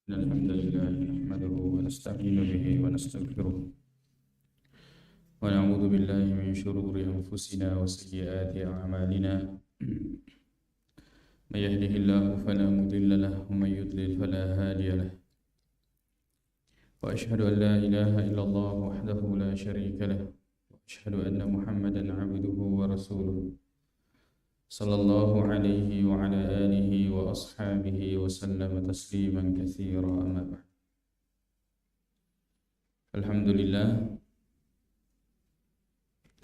إن الحمد لله نحمده ونستعين به ونستغفره ونعوذ بالله من شرور أنفسنا وسيئات أعمالنا. من يهده الله فلا مضل له ومن يضلل فلا هادي له. وأشهد أن لا إله إلا الله وحده لا شريك له، وأشهد أن محمدا عبده ورسوله صلى الله عليه وعلى آله وأصحابه وسلم تسليما كثيرا. أما بعد. Alhamdulillah,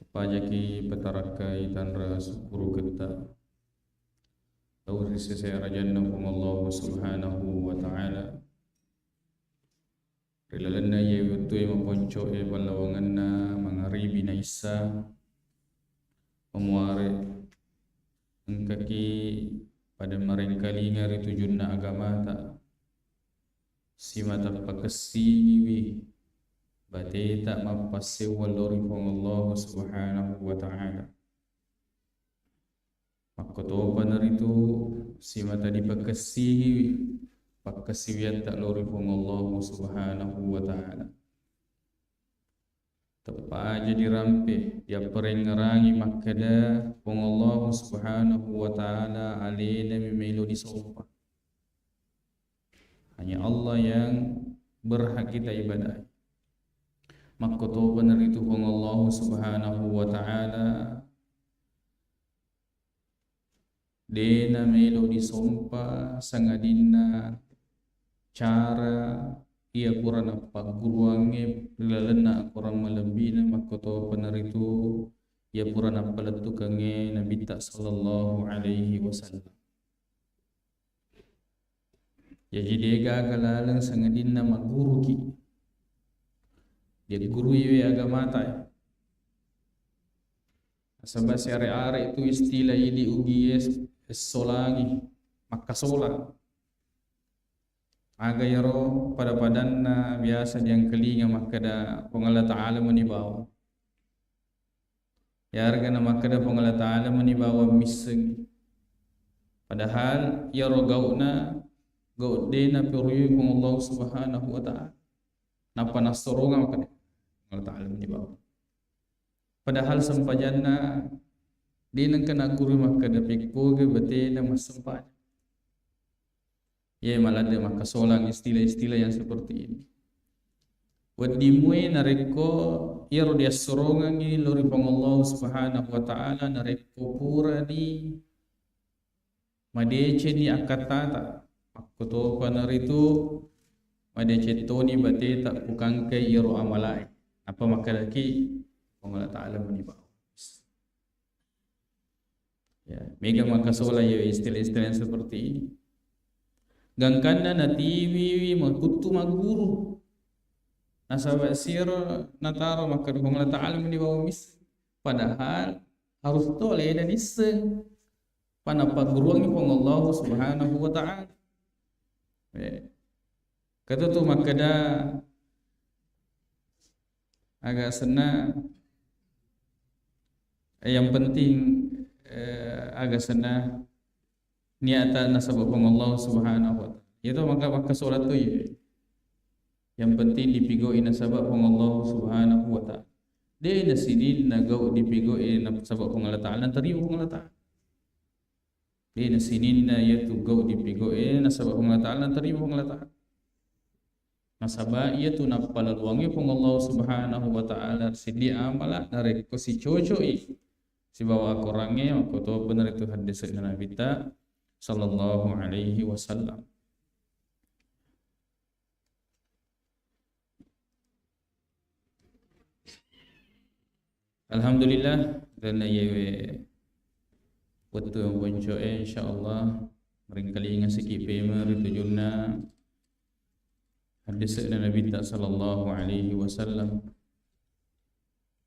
tepajaki petarakai tanra syukuru kita tawri sesaya rajannakum Allah subhanahu wa ta'ala rilalanna ye wettu e maponco e ballawanganna mangaribi na isa memuare engkaki pada merengkali ngari tujunna agama ta simata pakasiwi bateta mapasse walori fong Allah subhanahu wa ta'ala. Makoto panaritu simata dipakasiwi pakasiwian tak lori fong Allah subhanahu wa ta'ala. Tepaja dirampe dia perengarangi makada fong Allah subhanahu wa ta'ala alena mimelo di sofa. Hanya Allah yang berhak kita ibadai. Makoto benar itu fong Allah subhanahu wa ta'ala dena melo di sompa sangadina cara ia kurana paguruange lalana kurang melebina. Makoto benar itu ia kurana paletukange Nabi tak sallallahu alaihi wasallam. Ya jadi gagalalang sangadina maguru ki dia guru iwe agama ta. Sebab are-are itu istilah ini ugi solangi makasola. Aga yaro pada padanna biasa yang kelinga makada pengala ta'ala manibawa. Yarga na makada pengala ta'ala manibawa miseng. Padahal yaro gauna gaudena peruyu peng Allah subhanahu wa ta'ala. Napa nasoronga makada Allah ta'ala manibawa. Padahal sampajanna dinang kena guru makada pikoge batena masempat. Ya malada maka solang istilah-istilah yang seperti ini. Wadimui nareko yaro dia sorongangi lori pang Allah subhanahu wa ta'ala nareko pura ni madece ni akatata makoto panaritu madece toni bateta pukangkai yaro amalai apa makalaki Allah ta'ala menibau. Ya, mega makasola ya istilah-istilah seperti ini. Gangkana natiwi makutu maguru. Nasaba siro nataro maka Allah ta'ala menibau mis. Padahal harus tole dan iseng. Panapa guruangi pong Allah subhanahu wa ta'ala. Kata tu makada agak senang. Yang penting agak senang niatan nasabah Allah subhanahu wa ta'ala. Itu maka solat tu ya. Yang penting dipigoi nasabah Allah subhanahu wa ta'ala. Dia nasidin nagau dipigoi nasabah Allah ta'ala terima Allah ta'ala. Dia nasidin na yaitu gau dipigoi nasabah Allah ta'ala terima Allah ta'ala. Nasabah ia tu napalaluangi Allah subhanahu wa ta'ala sidi amalah dari kosi cocoi. Si bawa korangnya maka tu benar itu hadis Nabi kita sallallahu alaihi wasallam. Alhamdulillah dan yewe waktu bonco insyaallah meringkali ngasiki pemer tujunna hadis Nabi kita sallallahu alaihi wasallam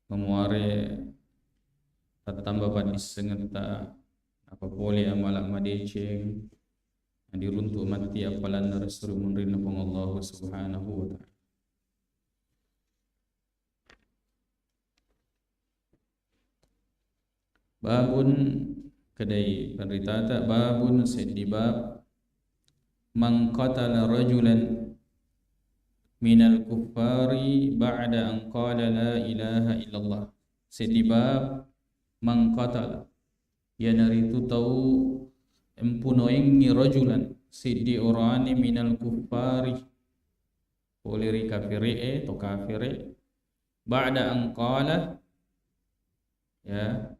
memuare tambah padis sengeta apa boleh amalak madeceng diruntuk mati apalan rasul munrin pang Allah subhanahu wa ta'ala. Babun kedai penritata babun sedibab man qatala rajulan minal kuffari ba'da an qala la ilaha illallah. Sedibab man qatala yanaritu tahu empunoingi rajulan sidi orani minal kuffari poliri kafire to kafire ba'da an qala, ya,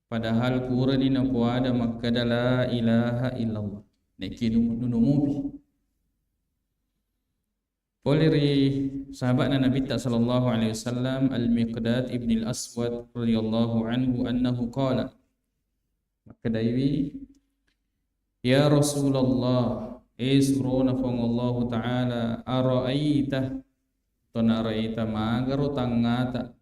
padahal kurani na puada makkada la ilaha illallah neki numubi poliri sahabat Nabi sallallahu alaihi wasallam Al-Miqdad ibn al-Aswad radhiyallahu anhu annahu qala, makkada iwi ya Rasulullah isruna Allah taala ara'aita tonaraita magaru tangata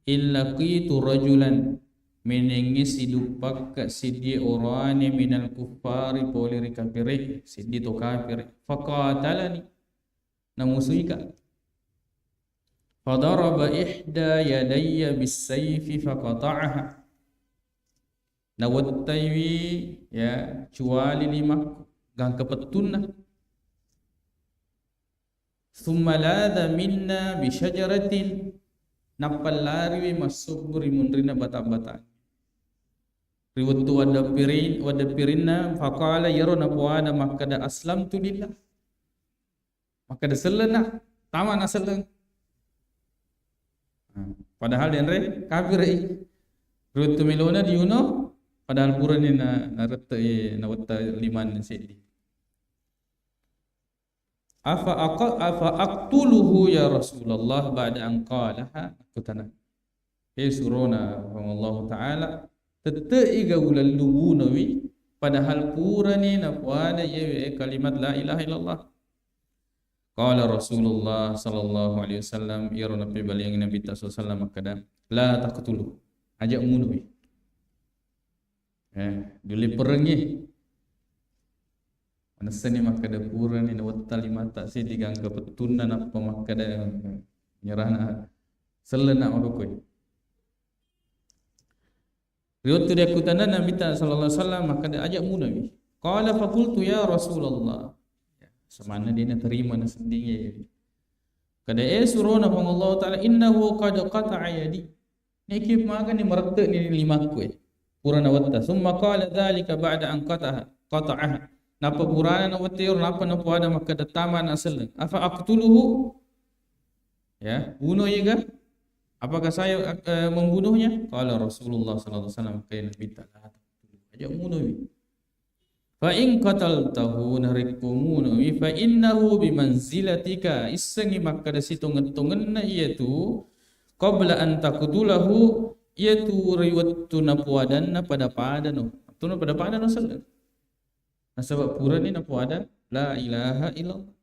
illa qitu rajulan menengi sidupak sidi orani minal kuffari poliri kafire sidi to kafire faqatalani namusuika fadaraba ihda yadayya bisayfi faqata'aha nawattaywi, ya, cuali lima gang kepetunna thumma ladha minna bi syajaratin napallari masuk rimunrina bata-bata riwatu wada pirinna faqala yaruna puana makada aslamtu lillah makada selena taman asaleng padahal denre kafir riwatu milona diuno padahal pura ni na reta na wata liman sidi. Afa aqtuluhu ya Rasulullah ba'da an qalaha kutana. Surona Allah taala tete iga ulal lubunawi padahal pura ni na puada ye kalimat la ilaha illallah. Qala Rasulullah sallallahu alaihi wasallam ya Nabi bali yang Nabi sallallahu alaihi wasallam kada la taqtuluhu ajak munuwi. Duli perengi anasani makada puran ni wattali mata si digang kepetunan apa makada nyerahna selena makakoi riwayat dia kutana Nabi sallallahu alaihi wasallam makada ajak munawi qala fa qultu ya Rasulullah, semana dia nak terima na sendiri kada surona pang Allah taala innahu qad qata'a yadi nikip makan ni merete ni limaku purana watta summa qala dhalika ba'da an qata'aha napa purana na watir napa na puada maka dataman asal afa aqtuluhu, ya, bunuh iga apakah saya membunuhnya qala Rasulullah sallallahu alaihi wasallam kaya Nabi ta'ala ajak bunuh fa in qataltahu narikumun fa innahu bimanzilatika isangi maka da situngan-tungan iaitu qabla an taqtulahu iaitu riwayat na puadan na pada padano tuna pada padano sel na sebab pura ni na puada la ilaha illallah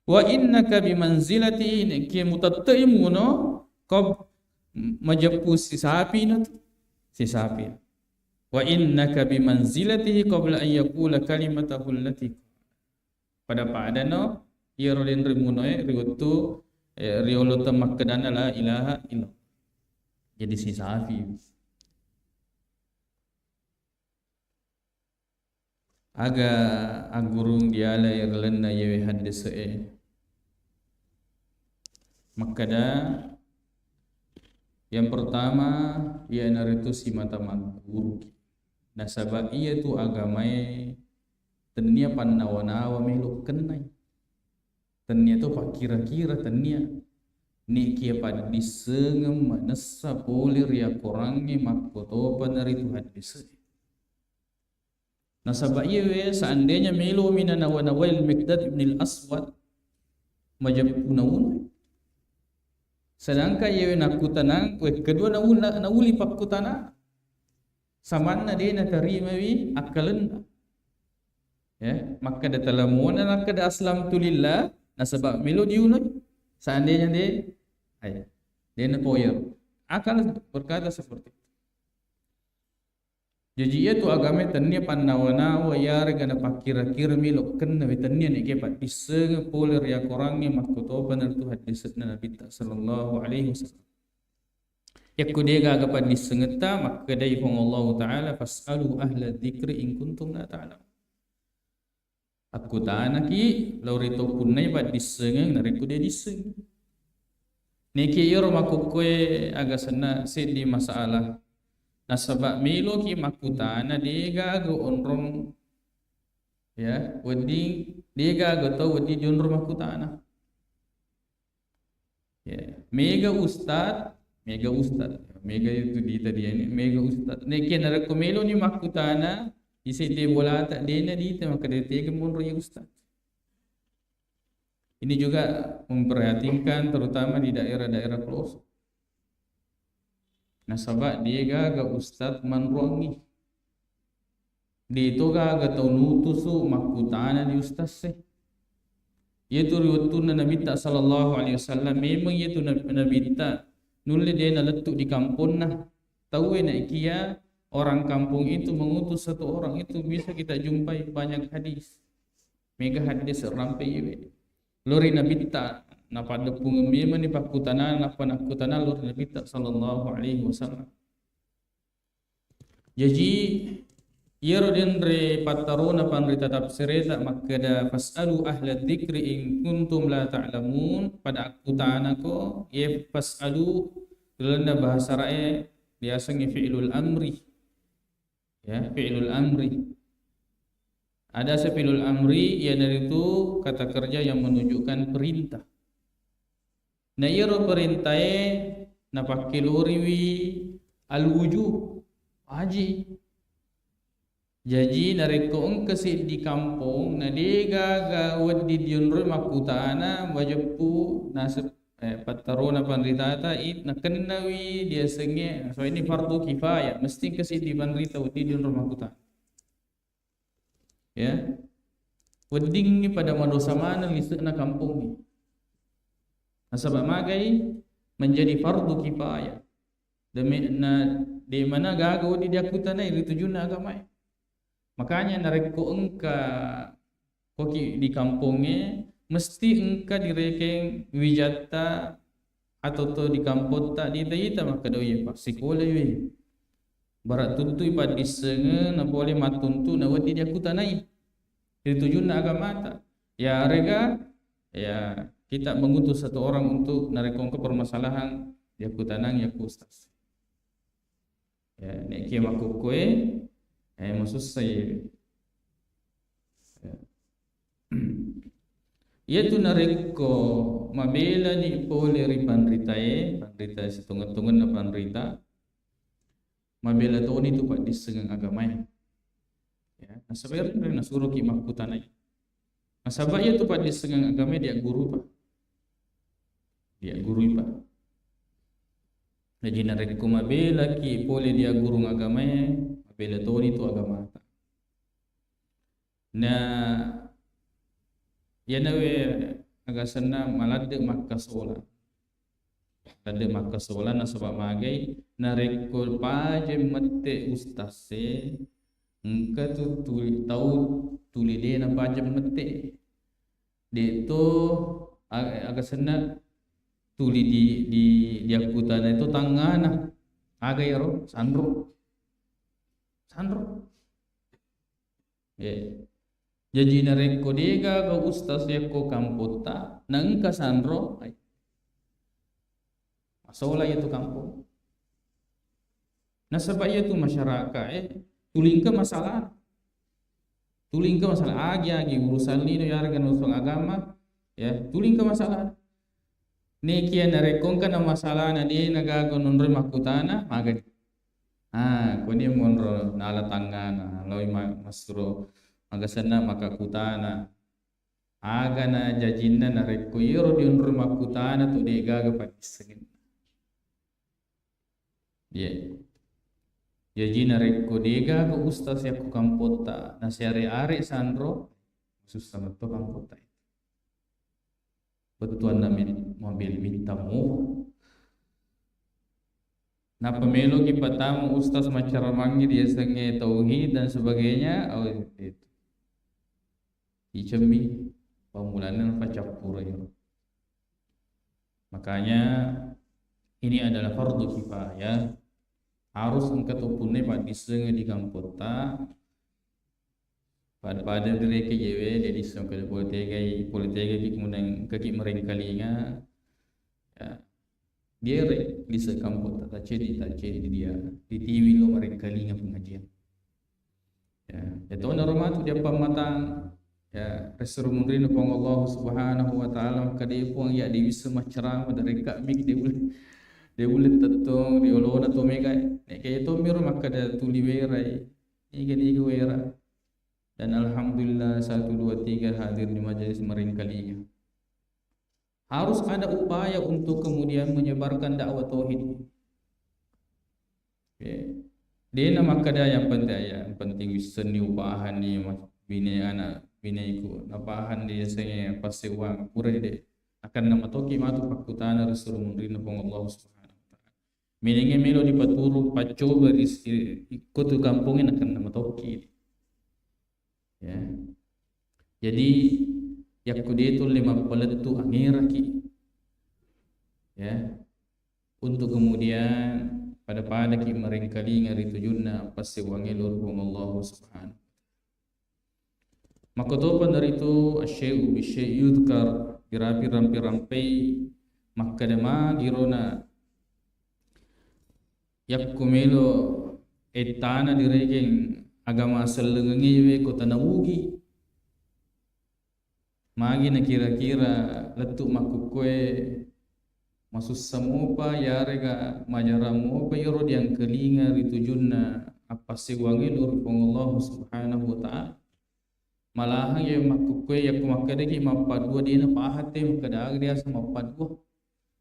wa innaka bimanzilati ki mutattaimu no qab majapus si sapi no si sapi wa innaka bimanzilatihi qabla an yaqula kalimatahu allati pada padano ia rolin rimunoe riwatu riolota makkadana la ilaha illallah jadi si safi aga agurung diala irlena yewe hadis makkada yang pertama ia naritu si mata guru nasabah ia tu agamai tenia pannawana wa meluk kenai tenia tu pak kira-kira tenia ni kia pada disengem manasa polir ya korangi makpoto panari tu hadis nasabah ia seandainya melu minana wa nawail Miqdad ibn al-Aswad majapunawun sedangkan ia nakutanang kedua nauli pakutana samanna dia na terima wi akalan ya maka datalamun nak kada aslam tulillah nasabah melu diunut seandainya dia nak poyer akan berkata seperti itu. Jadi ia tu agama tanya pannawana wa yar gana pakira-kira milok kena tanya ni kepat diseng poler ya korangnya makuto benar tu hadis Nabi sallallahu alaihi wasallam. Ya kudega gapan disengeta maka dai Allah taala fasalu ahla dzikri in kuntum la ta'lamun. Aku tanah ki laurito punai pat disengeng nariku dia diseng. Niki iro makukue aga sana di masalah. Nasabak milo ki makutana diga go onrong ya wedi diga go to wedi jonro makutana. Ya, mega ustad, mega itu di tadi ini, mega ustad. Niki naraku milo ni makutana isi dia bola tak dia na di maka dia tiga munro ya ustad. Ini juga memperhatikan terutama di daerah-daerah pelosok. Nasabak dia ga ustad manruangi. Di itu ga tau nutusu makutana di ustad seh. Yaitu riwayatun Nabi ta sallallahu alaihi wasallam memang yaitu Nabi ta nulis dia na letuk di kampung nah. Tahu na ikia orang kampung itu mengutus satu orang itu bisa kita jumpai banyak hadis. Mega hadis rampai ye. Lori Nabi ta napa depung memang ni pakutana napa nakutana lori Nabi ta sallallahu alaihi wasallam. Jadi yero denre pataruna panrita tafsireta makada fasalu ahla dzikri in kuntum la ta'lamun pada akutana ko ye fasalu dalam bahasa rae biasanya fi'lul amri ya fi'lul amri. Ada fi'lul amri ya dari itu kata kerja yang menunjukkan perintah. Na yero perintahe na pakiluriwi al wujub haji. Jadi nareko engkesi di kampung na diga ga wedi dionro makutana wajibu nasib patarona panritata it na kenawi dia senge so ini fardu kifayah mesti kesi di panrita wedi dionro makutana. Ya. Weding ni pada madosa mana lisuk na kampung ni. Nasabak magai menjadi fardu kifayah. Demi na di mana gago di diakutana itu tujuan agama. Makanya nareko engka koki di kampungnya mesti engka direkeng wijata atau to di kampung tak di taita maka doi pak sekolah we. Barat tuntu ipa disenge na boleh matuntu na wati dia kutanai. Itu tujuan agama tak. Ya rega ya kita mengutus satu orang untuk narekong ke permasalahan dia kutanang ya kustas. Ya nek kieu makukue maksud saya yaitu nareko mabela ni pole ripan ritae panrita setunggu-tunggu na panrita mabela to ni tu pak disengeng agama ya nasabar na suruh ki makutanai nasabak ya tu pak disengeng agama dia guru pak jadi nareko mabela ki pole dia guru agama mabela to ni tu agama na ya nawe agasana malade makasola lade makasola na sebab magai narekol paje mette ustase engka tu tuli tahu tuli de na paje mette de to agasana tuli di akutana itu tangana agai ro sandro jadi nareko dega ga ustaz yako kampota nang kasandro ay masalah itu kampung nasabak itu masyarakat tuling ke masalah agi urusan ni ya harga urusan agama ya tuling ke masalah ni kia nareko kan masalah na di nagago nonre makutana magad kuni monro nala tangana loi masro magasana makakutana aga na jajinna na rekoiro di unru makutana tu de gaga patisengin ye jajina reko de gaga ustaz yaku kampota na siare are sandro susah meto kampota betuan namin mobil mintamu na pemelo ki patamu ustaz macaramangi dia senge tauhid dan sebagainya itu icemi pemulanan pacapura itu. Makanya ini adalah fardu kifayah harus engkau tupune pak disenge di kampota pada diri ke jewe dia disam ke politik kemudian kaki mereka kalinya ya dia di sekampung tak cedi dia di TV lo mereka kalinya pengajian ya itu normal tu dia pamatang ya resuruh mungkin Allah Subhanahu wa taala maka dia pun ya dia bisa macam mereka mik dia boleh tetong dia lo na to mega nek kaya to mir maka dia tuli werai ini wera. Dan alhamdulillah 1 2 3 hadir di majelis marin kalinya. Harus ada upaya untuk kemudian menyebarkan dakwah tauhid. Okay. Dia nama kada yang penting seni upahan ni bini anak bini iku upahan dia senge pasti uang pura dia akan nama toki matu pakutana rasul mundrin pong Allah Subhanahu wa taala. Minenge melo di paturu paco beris ikut kampungin akan nama toki. Ya. Jadi yakuditul 50 tu angiraki. Ya. Untuk kemudian pada ki merengkali ngari tujunna pasti wangi lur Allah Subhanahu. Maka topan dari itu asyai'u bisyai' yudhkar dirapi rampi maka dema girona yakumelo etana diregeng agama selengengi we ko tanawugi magi na kira-kira letuk makukwe masus samopa yarega majaramu pa yoro yang kelinga ritujunna apa siwangi lur Allah Subhanahu wa taala malahan ye makukwe yak makadegi mapadua dina pahate makada dia sama padua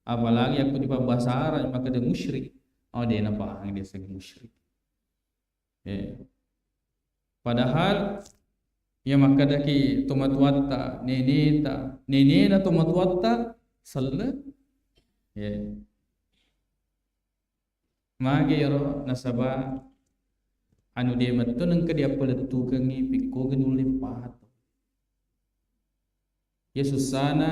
apalagi aku di bahasa Arab makada musyrik oh dia na pahang dia segi musyrik padahal ya makadaki tomatuatta nenena tomatuatta salla ya mage yoro nasaba anu dia matto nang kedia peletu kangi pikko genuli pahat Yesus sana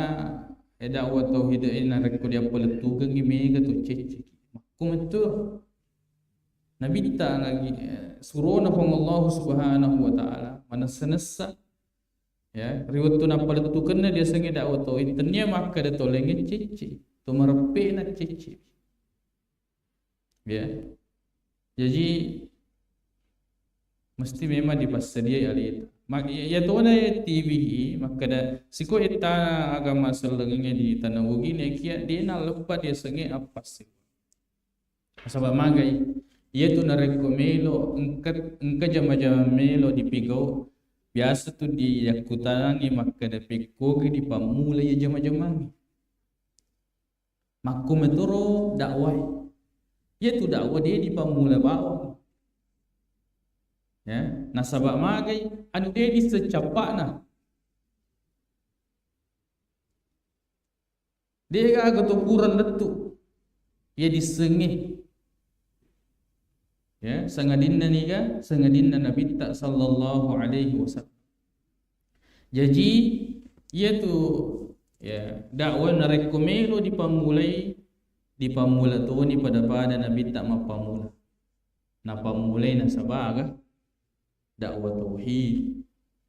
eda wa tauhid ina rekko dia peletu kangi mega tu cecek makumetu Nabi ta lagi surona pong Allah Subhanahu wa taala mana senessa ya riwayat tu napal tu kena dia sange dakwah tauhid tenya maka da tolenge cici tu marepe na cici ya jadi mesti memang dipasedia ali ya tu na TV maka da siko eta agama selengenge di tanawugi ne kia dia na lepa dia sange apa sih sebab magai ia tu nareko melo engka jama-jama melo dipigau biasa tu di yakutangi maka da pikko di pamula ya jama-jama makku metoro dakwah ia tu dakwah dia di pamula bawah ya nasabak magai anu dia di secapakna dia agak tukuran letu ia disengih ya sangadinna niga sangadinna Nabi ta sallallahu alaihi wasallam jadi ia tu ya dakwah narekomelo di pamula tu ni pada Nabi ta mapamula na pamulai na sabaga dakwah tauhid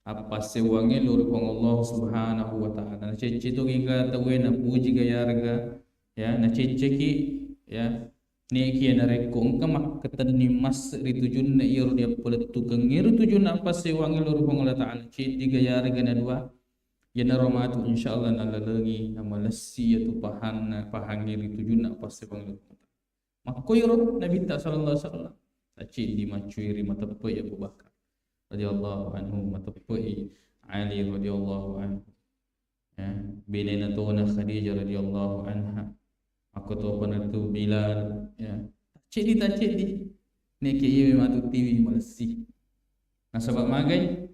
apa sewange lur Allah Subhanahu wa taala cece tu giga tawe na puji gayarga ya na cece ki ya ni kia nareko engka mak ketani mas ritujun na iru dia peletu kengiru tujun apa sewangi lur Allah taala citi gayar gana dua ya naromatu insyaallah nalalagi nama lesi ya tu pahangi ritujun apa sewangi lur makko iru Nabi ta sallallahu alaihi wasallam citi macuiri matapai Abu Bakar radhiyallahu anhu matapai Ali radhiyallahu anhu ya binena tuna Khadijah radhiyallahu anha aku tu pernah tu Bilal ya tak cedi ni kiye memang tu TV Malaysia nah sebab magai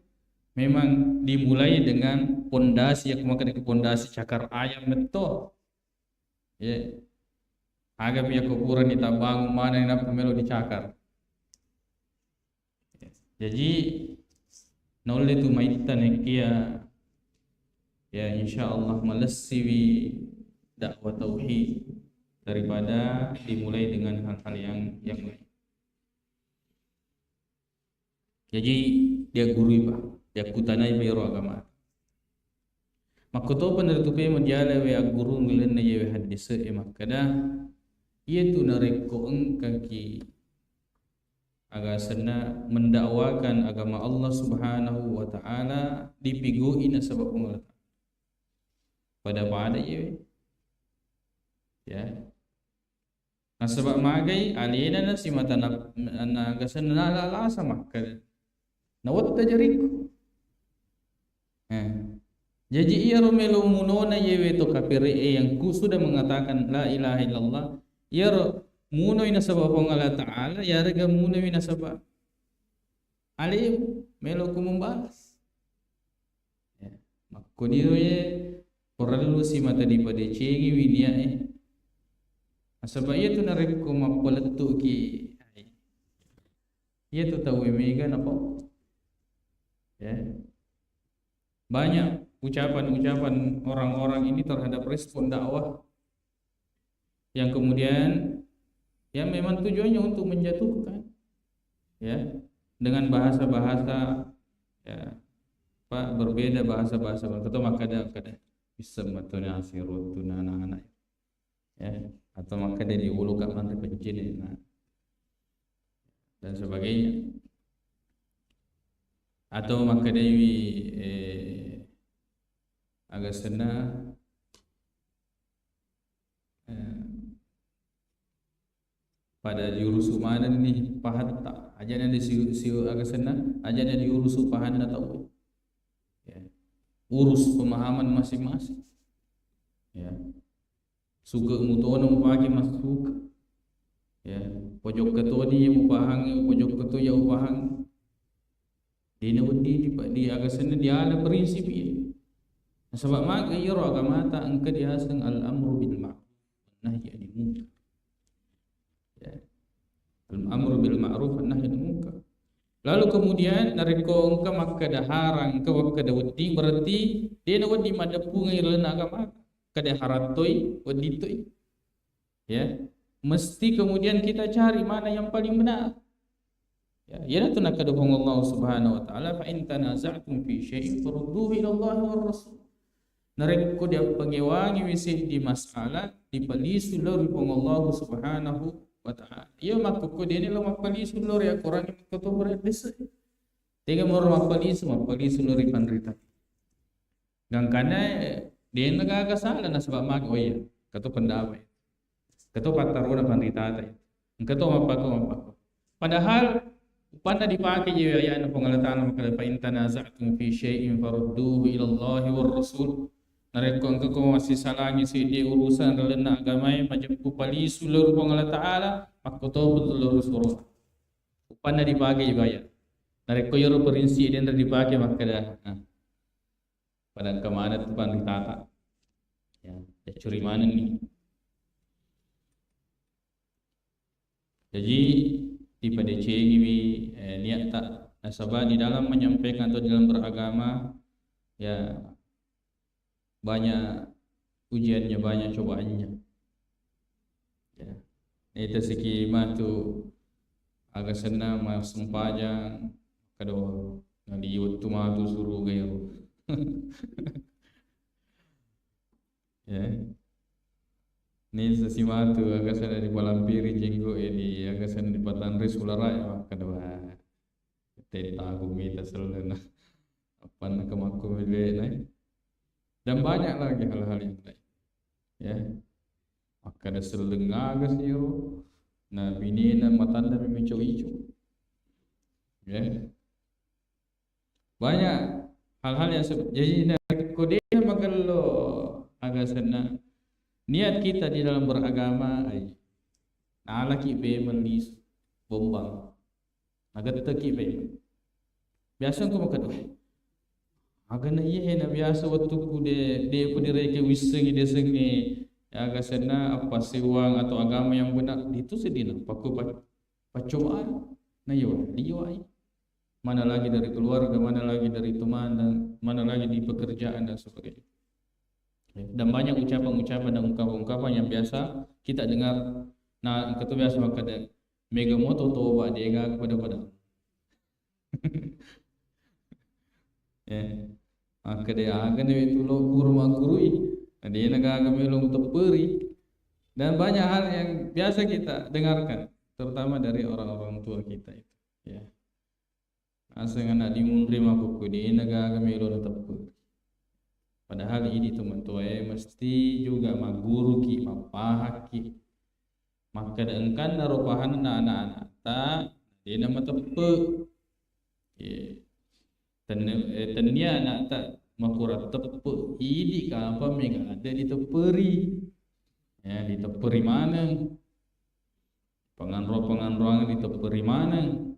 memang dimulai dengan pondasi yang kemakan ke pondasi cakar ayam betul ya agak punya kuburan ditabang mana yang nak melo dicakar jadi nol itu maitan kia ya insyaallah Malaysia dakwah tauhid daripada dimulai dengan hal-hal yang lain. Jadi dia guru dia kutanai bayro agama makoto penertupe menjala we aguru milen na ye hadis e makada itu nareko engkaki agasana mendakwakan agama Allah Subhanahu wa taala dipigui na sebab pengertian pada ye ya nah sebab magai alina na si mata na agasana la sama kada nawat tajriku jadi ia romelo munona yewe to kafir yang ku sudah mengatakan la ilaha illallah ya muno ina sabab Allah taala ya rega muno ina sabab alim melo ku membalas ya makodiyo ye perlu si mata di pada cengi widia sebab ia tu narek ku mapaletu ki ia tu tahu mega apa ya banyak ucapan-ucapan orang-orang ini terhadap respon dakwah yang kemudian ya memang tujuannya untuk menjatuhkan ya dengan bahasa-bahasa ya Pak berbeda bahasa-bahasa atau makada bisa matuna sirutuna anak-anak ya atau makada diulukan nanti pencin dan sebagainya atau makada agak senang pada diurus mana ni pahan tak ajarnya di siu agak senang ajarnya diurus pahan atau ya urus pemahaman masing-masing ya suka mutono pagi masuk ya pojok ketua ni yang pahang pojok ketua yang pahang dina wedi di agak senang dia ada prinsip ini sebab maka ia agama ta angka dia sang al-amru bil ma'ruf nahi anil munkar ya al-amru bil ma'ruf nahi anil munkar lalu kemudian nareko engka maka dah harang ke wakka dah wedi berarti dia na wedi madapu ngai agama kada haratoi wedi toi ya mesti kemudian kita cari mana yang paling benar ya yana tu nak kadung Allah Subhanahu wa taala fa in tanaza'tum fi syai'in farudduhu ila Allah war rasul nareko dia pengewangi wisi di masalah dipalisu lor pong Allah Subhanahu wa taala ia maka ko dia ni lo mapalisu lor ya Quran ko to beres tega mor mapalisu lor pandrita gang kana dia nagaga salah na sebab mak oh iya kato pendapat kato pataruna pandrita ta kato mapako padahal pada dipakai je ya na pengalatan maka fa in tanaza'tum fi syai'in farudduhu ila Allah war rasul nareko engkau masih salah ngisi di urusan dalam agama macam kupali sulur Allah Taala maka tahu betul lurus suruh upana dipakai bayar nareko yoro perinsi dan dipakai maka dah pada kemana depan ditata ya curi mana ni jadi di pada cengi niat tak nasabah di dalam menyampaikan atau dalam beragama ya banyak ujiannya, banyak cobaannya. Ya, itu segi matu agak senang masuk pajang, kadang di YouTube matu suruh gaya. Ya, ni sesi matu agak senang di palampiri jenggo ini agak senang di Batanri Sularai kadang teta gumita selena apa nak kemaku beli dan banyak lagi hal-hal yang lain ya maka ada selengah ke siyo na binina matanda memicu-icu ya banyak hal-hal yang jadi kode maka lo agak senang niat kita di dalam beragama ai nalaki be melis bombang agak teki be biasa ko makadoi agana ye na biasa waktu ku de ku direke wisengi desengi agak sana apa siwang atau agama yang benar itu sedina paku pacobaan na yo ai mana lagi dari keluarga mana lagi dari teman dan mana lagi di pekerjaan dan sebagainya dan banyak ucapan-ucapan dan ungkapan-ungkapan yang biasa kita dengar nah itu biasa maka ada mega moto toba dia kepada Ya, maka dia akan itu lo guru magurui, dia negara melong teperi, dan banyak hal yang biasa kita dengarkan, terutama dari orang-orang tua kita itu. Ya, asal anak dimundri makuku dia negara melong teperi. Padahal ini teman-teman mesti juga maguru ki mapahaki, maka engkan narupahan anak-anak tak dia nama tepe. Ya. Tania nak tak makurat tepe idi ka apa mega ada di teperi, ya di teperi mana penganro di teperi mana,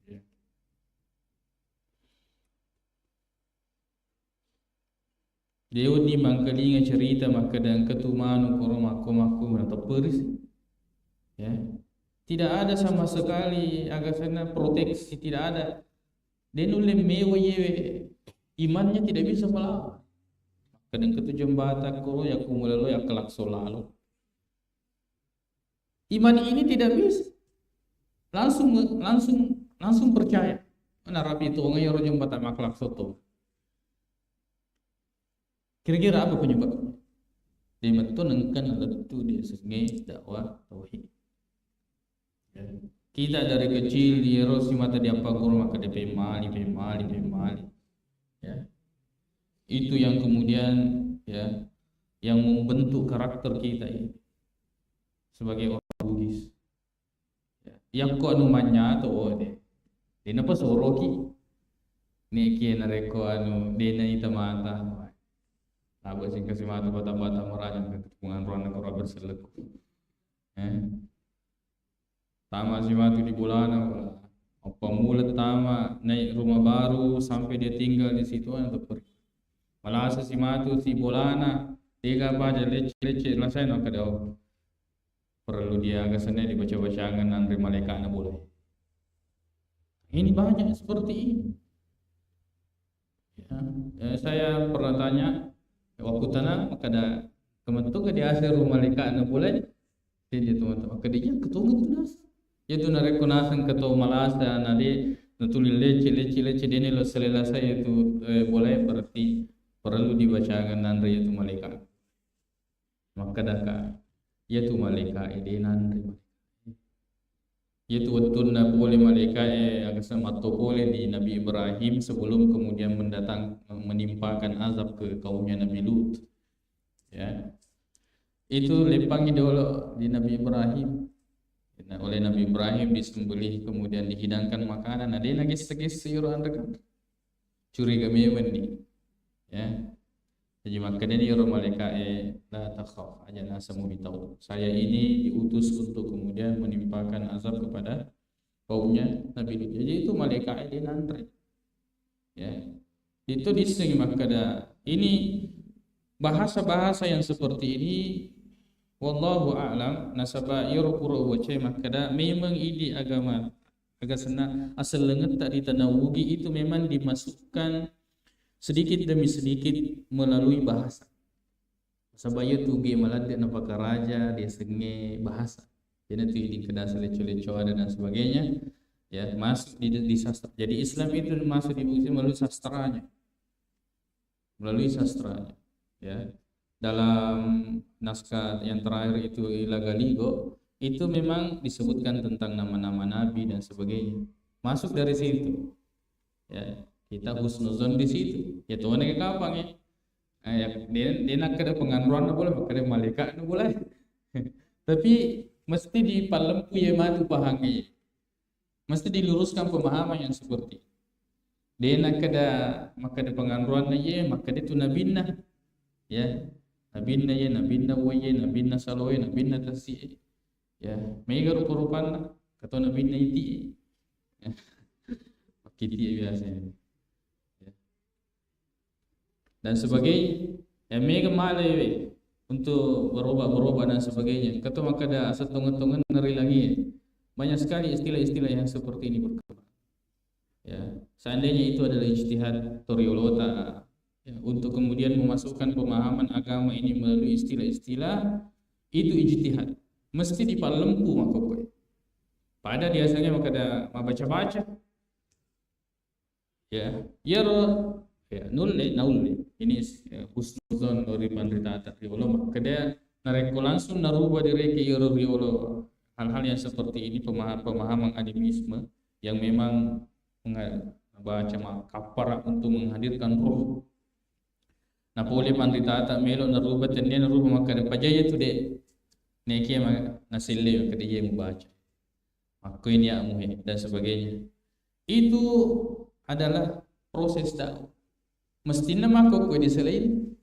ya. Dia di mangkalinga cerita maka dan ketumanu korom aku mana teperi, ya tidak ada sama sekali agak sana proteksi, tidak ada. Dia nulis mewe imannya tidak bisa melawan. Kadang ketujuan bata koro ya kumulalo ya kelak solalu. Iman ini tidak bisa langsung percaya. Mana rapi itu orang yang rojong bata maklak soto. Kira-kira apa penyebabnya? Dia menunjukkan alat itu dia sebagai dakwah tauhid. Ya. Kita dari kecil di erosi mata di apa guru maka DP mali. Ya. Itu yang kemudian ya yang membentuk karakter kita ini sebagai orang Bugis. Ya. Yang kau numanya atau deh. Dia napa soroki? Niki nareko dena ita mata. Apa sing kasih mata bata-bata merajang ketepungan ruang negara berselek. Tama si matu di bulan apa mulut tama naik rumah baru sampai dia tinggal di situ untuk pergi. Malah si matu si bolana tiga aja leceh lah saya nak ada perlu dia agak senai dibaca-bacangan andri malaikat nak boleh. Ini banyak seperti ini. Ya, saya pernah tanya waktu tanah maka ada kementuk di hasil rumah malaikat nak boleh. Dia teman-teman kedenya ketemu tunas. Itu narekonasan ketua malasa nadi natulil leci dene lo selesai itu boleh berarti perlu dibacakan nandri itu malaikat. Maka daka yaitu malaikat ide nandri. Yaitu betul na boleh malaikat agak sama to boleh di Nabi Ibrahim sebelum kemudian menimpakan azab ke kaumnya Nabi Lut. Ya. Itu lepang dulu di Nabi Ibrahim. Oleh Nabi Ibrahim disembelih kemudian dihidangkan makanan. Ada lagi segi rekan curiga memendi, ya. Jadi makanya dia orang malaikat la takhaf aja nasamu bitau. Saya ini diutus untuk kemudian menimpakan azab kepada kaumnya Nabi Lut. Jadi itu malaikat dia nantri, ya. Itu disini makanya ini bahasa-bahasa yang seperti ini. Wallahu a'lam nasaba yurquru wa cai makada memang ini agama agak senang asal lenget tak ditanawugi itu memang dimasukkan sedikit demi sedikit melalui bahasa. Sabaya tu ge malad na pakaraja dia senge bahasa. Jadi tu di kedas leco-leco dan sebagainya ya masuk di sastra. Jadi Islam itu masuk di melalui sastranya. Melalui sastranya ya. Dalam naskah yang terakhir itu Ilagaligo itu memang disebutkan tentang nama-nama nabi dan sebagainya. Masuk dari situ. Ya, kita husnuzon di situ. Ya Tuhan ke kapang ya. Dia nak ada pengaruan boleh, ada malaikat boleh. Tapi mesti dipalempu ya matu pahangi. Mesti diluruskan pemahaman yang seperti. Dia nak ada maka ada pengaruan ya, maka dia tu nabinah. Ya. Nabinna waye nabinna saloye nabinna tasi ya mega rupa-rupan kata nabinna iti ya kiti biasanya ya. Dan sebagainya ya mega malai untuk berubah dan sebagainya kata maka ada asal tongan-tongan ngeri lagi ya. Banyak sekali istilah-istilah yang seperti ini berkembang ya seandainya itu adalah ijtihad toriolota ya, untuk kemudian memasukkan pemahaman agama ini melalui istilah-istilah itu ijtihad mesti dipalempu maka boleh. Pada biasanya maka ada baca-baca ya ya nulle naulle ini husnuzon dari pandita atat riolo kada nareko langsung naruba direki iro riolo hal-hal yang seperti ini pemahaman animisme yang memang baca kapara untuk menghadirkan roh. Nah boleh pandita atat melo naruba tende naruba maka pajaya tu de neki ngasille kada dia membaca maka ini amuhe dan sebagainya. Itu adalah proses dakwah. Mestinya makuk di selain,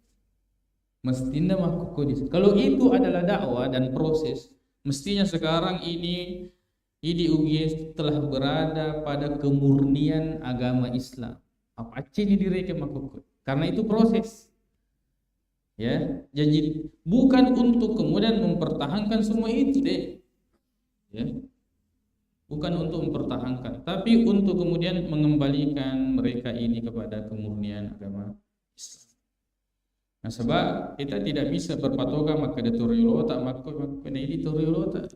mestinya makuk di. Kalau itu adalah dakwah dan proses, mestinya sekarang ini IDUG telah berada pada kemurnian agama Islam. Apa aja ini direka makuk? Karena itu proses. Ya, jadi bukan untuk kemudian mempertahankan semua itu deh. Ya. Bukan untuk mempertahankan, tapi untuk kemudian mengembalikan mereka ini kepada kemurnian agama Islam. Nah, sebab kita tidak bisa berpatokan maka detoriolo tak maka ini detoriolo tak.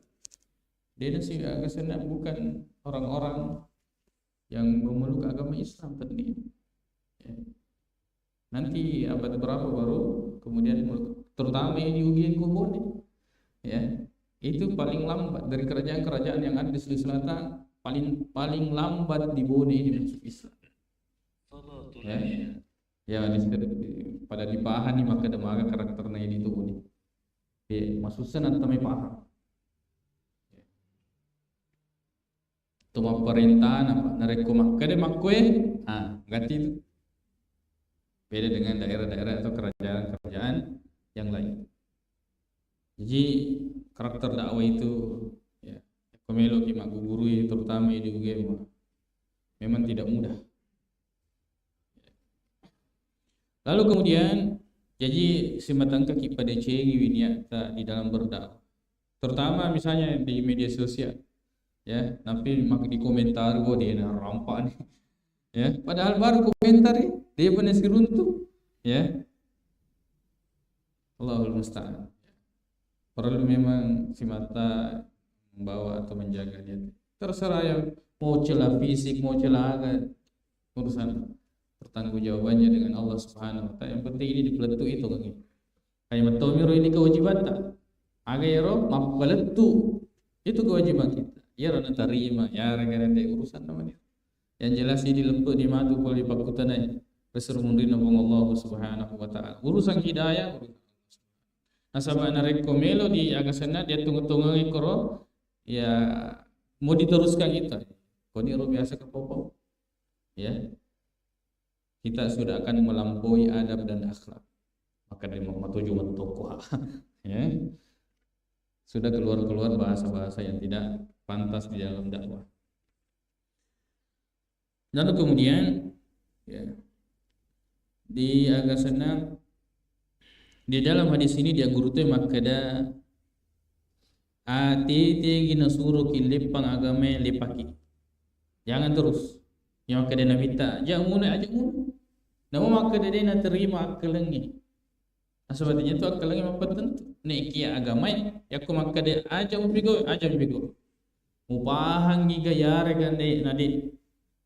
Dia sih agak senang bukan orang-orang yang memeluk agama Islam tadi. Ya. Nanti abad berapa baru kemudian terutama ini ujian kubone. Ya. Itu paling lambat dari kerajaan-kerajaan yang ada di Sulawesi Selatan, paling lambat di Bone ini masuk Islam. Ya, pada dipahami maka demaga karakternya ini itu unik. Ya, maksudnya nanti kami paham. Itu pemerintahan apa? Nareko makade makwe, ganti itu. Beda dengan daerah-daerah atau kerajaan-kerajaan yang lain. Jadi karakter dakwah itu ya kemelo ki mak guru terutama di UGM memang tidak mudah. Lalu kemudian jadi simatangka ki pada cengi winiata di dalam berdakwah. Terutama misalnya di media sosial. Ya, tapi mak di komentar gua dia rampak nih. Ya, padahal baru komentar dia benar si runtuh. Ya. Allahul musta'an. Perlu memang si mata membawa atau menjaga dia. Terserah yang mau celah fisik, mau celah agak urusan pertanggungjawabannya dengan Allah Subhanahu wa taala. Yang penting ini dipeletu itu kan. Kayak matomiro ini kewajiban tak? Aga yaro mapeletu. Itu kewajiban kita. Ya rana tarima, ya rana urusan namanya. Yang jelas ini lepuk di madu kalau dipakutanai. Besar mundina Allah Subhanahu wa taala. Urusan hidayah nasabah nareko melo di agasana dia tunggu-tunggu ikro ya mau diteruskan kita. Koni ro biasa ke popo. Ya. Kita sudah akan melampaui adab dan akhlak. Maka dari matuju matokoha. Ya. Sudah keluar-keluar bahasa-bahasa yang tidak pantas di dalam dakwah. Lalu kemudian ya, di agasana di dalam hadis ini dia guru teh makada ati gina suruh kilipang agama lepaki. Jangan terus. Yang makada namita, jangan aja mun. Namun makada dia nak terima akelengi. Sebabnya itu akelengi apa tentu. Neki agama ya aku makada aja umpigo. Mupahang giga yare kan de nadi.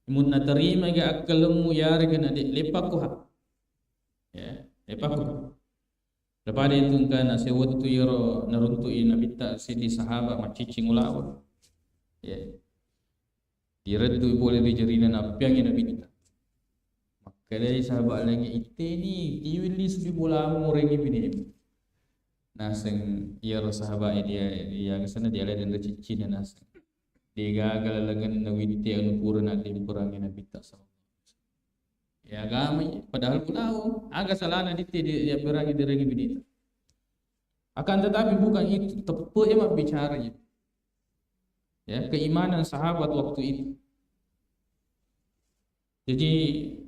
Mun na terima ga akelemu yare kan nadi lepaku ha. Ya, lepaku. Lepas itu kan sewot tu yoro naruntui nabita sidi sahabat macicing ulawa. Ya. Diretu boleh dijerina napiang nabita. Maka dari sahabat lagi ite ni iwili subi bola morengi bini. Naseng yoro sahabat dia ke sana dia ada cicin naseng. Dia gagal lengan nawiti anu purna dimperangi nabita sama. Ya agama padahal pulau agak salah nanti dia berangi direngi bidita. Akan tetapi bukan itu tepu emak bicara ya keimanan sahabat waktu itu. Jadi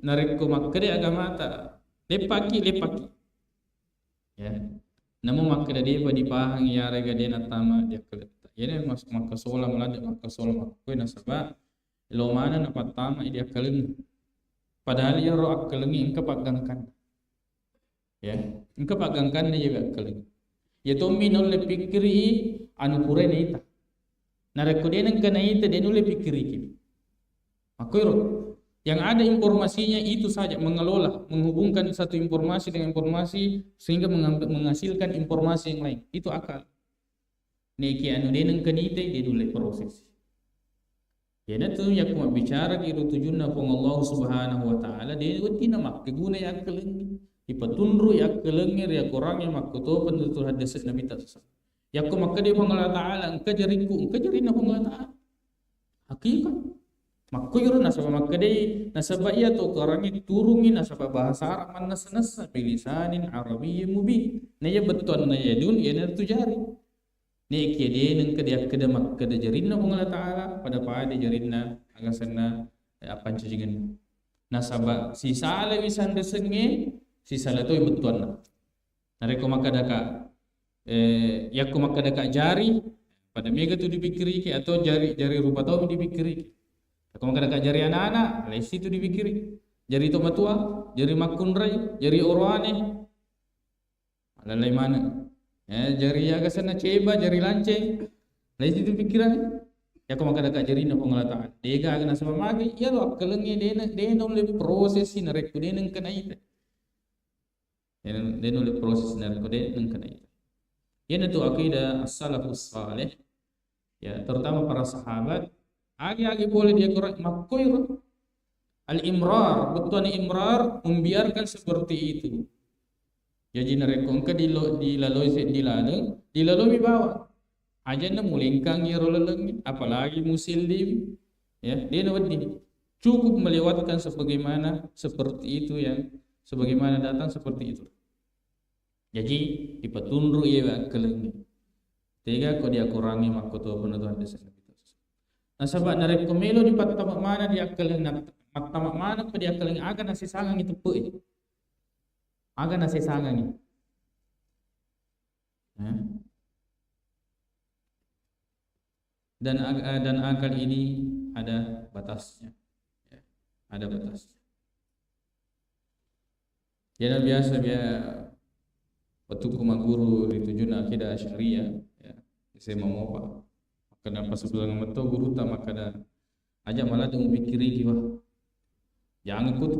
nareko makade agama ta lepaki ya. Namun makade dia dipahang ya rega dia natama dia kelet. Ya masuk maka sola melada maka sola makoi nasaba lo mana na patama dia kelen. Padahal ya roh akelengi engkau pagangkan. Ya, engkau pagangkan dia juga akelengi. Ya tomi nole pikiri anu pure neita. Nareko dia nang kana ita dia nole pikiri kini. Aku roh. Yang ada informasinya itu saja, mengelola, menghubungkan satu informasi dengan informasi sehingga menghasilkan informasi yang lain. Itu akal. Neki anu deneng kenite dia dulu proses. Ya tu yang kuma bicara di rutujunna pong Allah Subhanahu wa taala dia uti nama keguna ya kelengi. Ipatunru ya kelengi ya korang yang makuto pentutur hadis Nabi sallallahu. Ya kuma kede pong Allah taala engka jarina pong Allah taala. Hakikat makuyur nasaba makade nasaba iya to karangi turungi nasaba bahasa Arab man nasa bilisanin arabiyyin mubin naya beton naya dun ya tu jari ne kede nang kede kede makkade jarinna Allah taala pada pada jarinna agasanna apa cacingan nasaba si sala wisan desenge si sala to beton nareko makadaka yakku makadaka jari pada mega tu dipikiri atau jari rupa tahu dipikiri. Kalau kadang jari anak-anak, lesi itu dipikiri. Jari toma tua, jari makunrai, jari orane. Lalai mana? Jari aga sana ceba, jari lanceng. Lesi itu pikiran. Ya kalau kadang jari na pengelatan. Dega aga nasa mamagi, ya lo akalengnya dena oleh proses nareko dena kena itu. Dena oleh proses nareko dena kena itu. Yan itu akidah as-salafus salih. Ya, terutama para sahabat. Agi boleh dia korek makoir al-imrar, betul imrar membiarkan seperti itu. Jadi narekongka dilalui bawa. Aja na mulingkang ya roleleng, apalagi musillim. Ya, dia nawadi cukup melewatkan sebagaimana seperti itu yang sebagaimana datang seperti itu. Jadi dipetunru ya keleng. Tiga ko dia kurangi makoto penentuan desa. Nah sebab narek komelo di tamak mana dia keleng tamak mana ko dia keleng aga nasi sangang itu pe. Aga nasi sangang itu. Dan akal ini ada batasnya. Ya, ada batasnya. Jadi biasa waktu guru dituju akidah syariah ya. Saya mau apa? Kenapa sebelah meto guru tak makada aja malah dia mikiri jiwa jangan ikut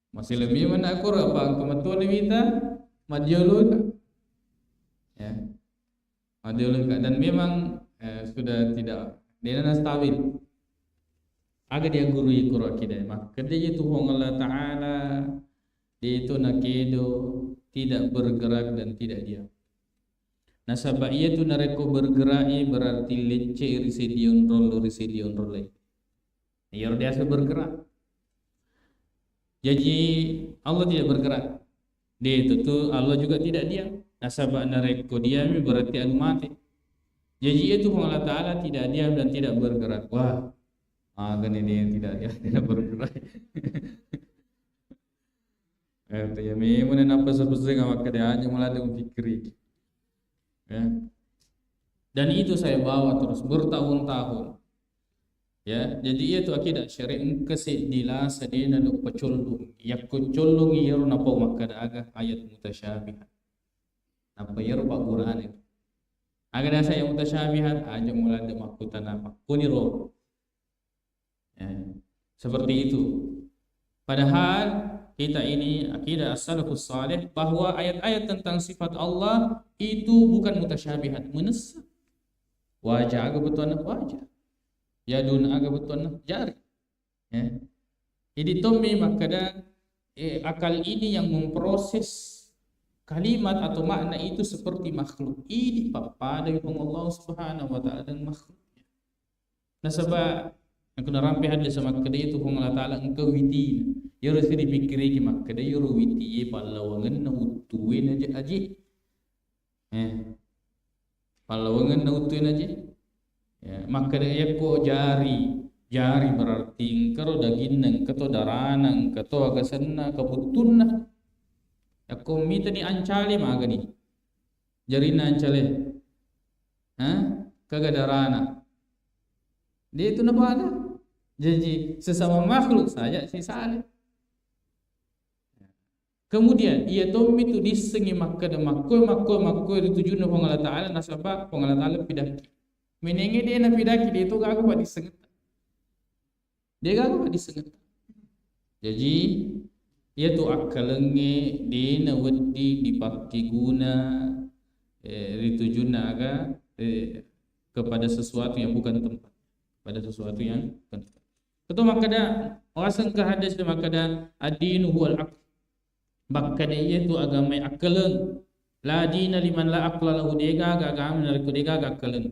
masih lebih mana aku apa kemetua ni kita madiolo ya madiolo dan memang sudah tidak dia stabil agak dia guru ikut akidah maka dia itu Allah Taala dia itu nakedo tidak bergerak dan tidak diam. Nasabah ia tu nareko bergerai berarti lece risidion rolle. Ia biasa bergerak. Jadi Allah tidak bergerak. Dia itu tu Allah juga tidak diam. Nasabah nareko diam berarti anu mati. Jadi itu Allah Taala tidak diam dan tidak bergerak. Wah, kan ini tidak bergerak. Ya memang apa sebesar maka dia hanya mulai berfikir. Ya. Dan itu saya bawa terus bertahun-tahun. Ya, jadi itu akidah syariah kesedila sedena lu pecolung. Yak pecolung ieu napa makada aga ayat mutasyabihat. Napa ieu Pak Quran itu. Aga saya mutasyabihat aja mulai de makutan apa. Kuniro. Ya. Seperti itu. Padahal kita ini akidah as-salafus salih bahwa ayat-ayat tentang sifat Allah itu bukan mutasyabihat, menesat. Wajah agak betul wajah. Yadun agak betul jari. Ya. Jadi tommi makada akal ini yang memproses kalimat atau makna itu seperti makhluk. Ini pada Allah Subhanahu wa taala dan makhluknya. Nah sebab aku narampi hadis sama kedai itu Allah Taala engkau witi. Yoro sini pikiri ki makkada yoro witi pallawangan na utuin aja. Pallawangan na utuin aja. Ya, makkada yakko jari berarti engkau daging engkau darana engkau agasanna kabutunna. Yakko mita ni ancali magani. Jari na ancale. Kagadarana. Dia itu napa ada? Jadi sesama makhluk saja si saleh. Kemudian ia tommi tu disengi makka dituju na Allah Taala nasaba Allah Taala pidaki. Menenge dia na pidaki dia tu gago ba disenget. Dia gak disengat. Jadi ia tu akalenge dina wedi dipakai guna ditujuna aga kepada sesuatu yang bukan tempat, pada sesuatu yang bukan tempat. Ketua makada orasan ke hadis dia makada ad-dinu huwal aql. Makada ia tu agama akaleng. La dina liman la aqla lahu, dega agama nariku dega akaleng.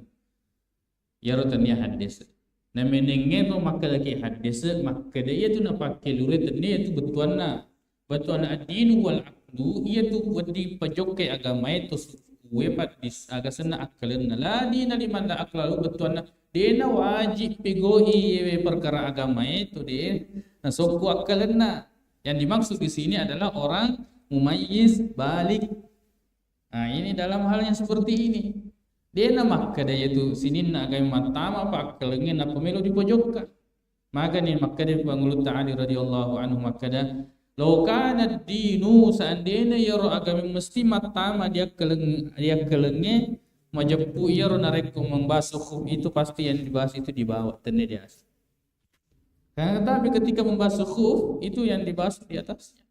Ya rotanya hadis. Na menenge tu makada ke hadis makada ia tu nak pakai lurit ni itu betuana. Betuana ad-dinu huwal aqlu, ia tu wedi pajokai agama itu wepat dis aga sana akaleng la dina liman la aqla lahu betuana. Dia wajib pegoi perkara agama itu dia. Nah, soku akalna. Yang dimaksud di sini adalah orang mumayyiz balik. Nah, ini dalam hal yang seperti ini. Dia nama kada itu sini nak agama matama pak kelengin apa melo di pojokkan. Maka ni maka dia Pangulut Ta'ali radhiyallahu anhu makada law kana dinu seandainya ya agama mesti matama dia kelenge majabu iya nareku membasuh khuf itu pasti yang dibahas itu dibawa dan di atas. Karena tapi ketika membasuh khuf itu yang dibahas di atasnya.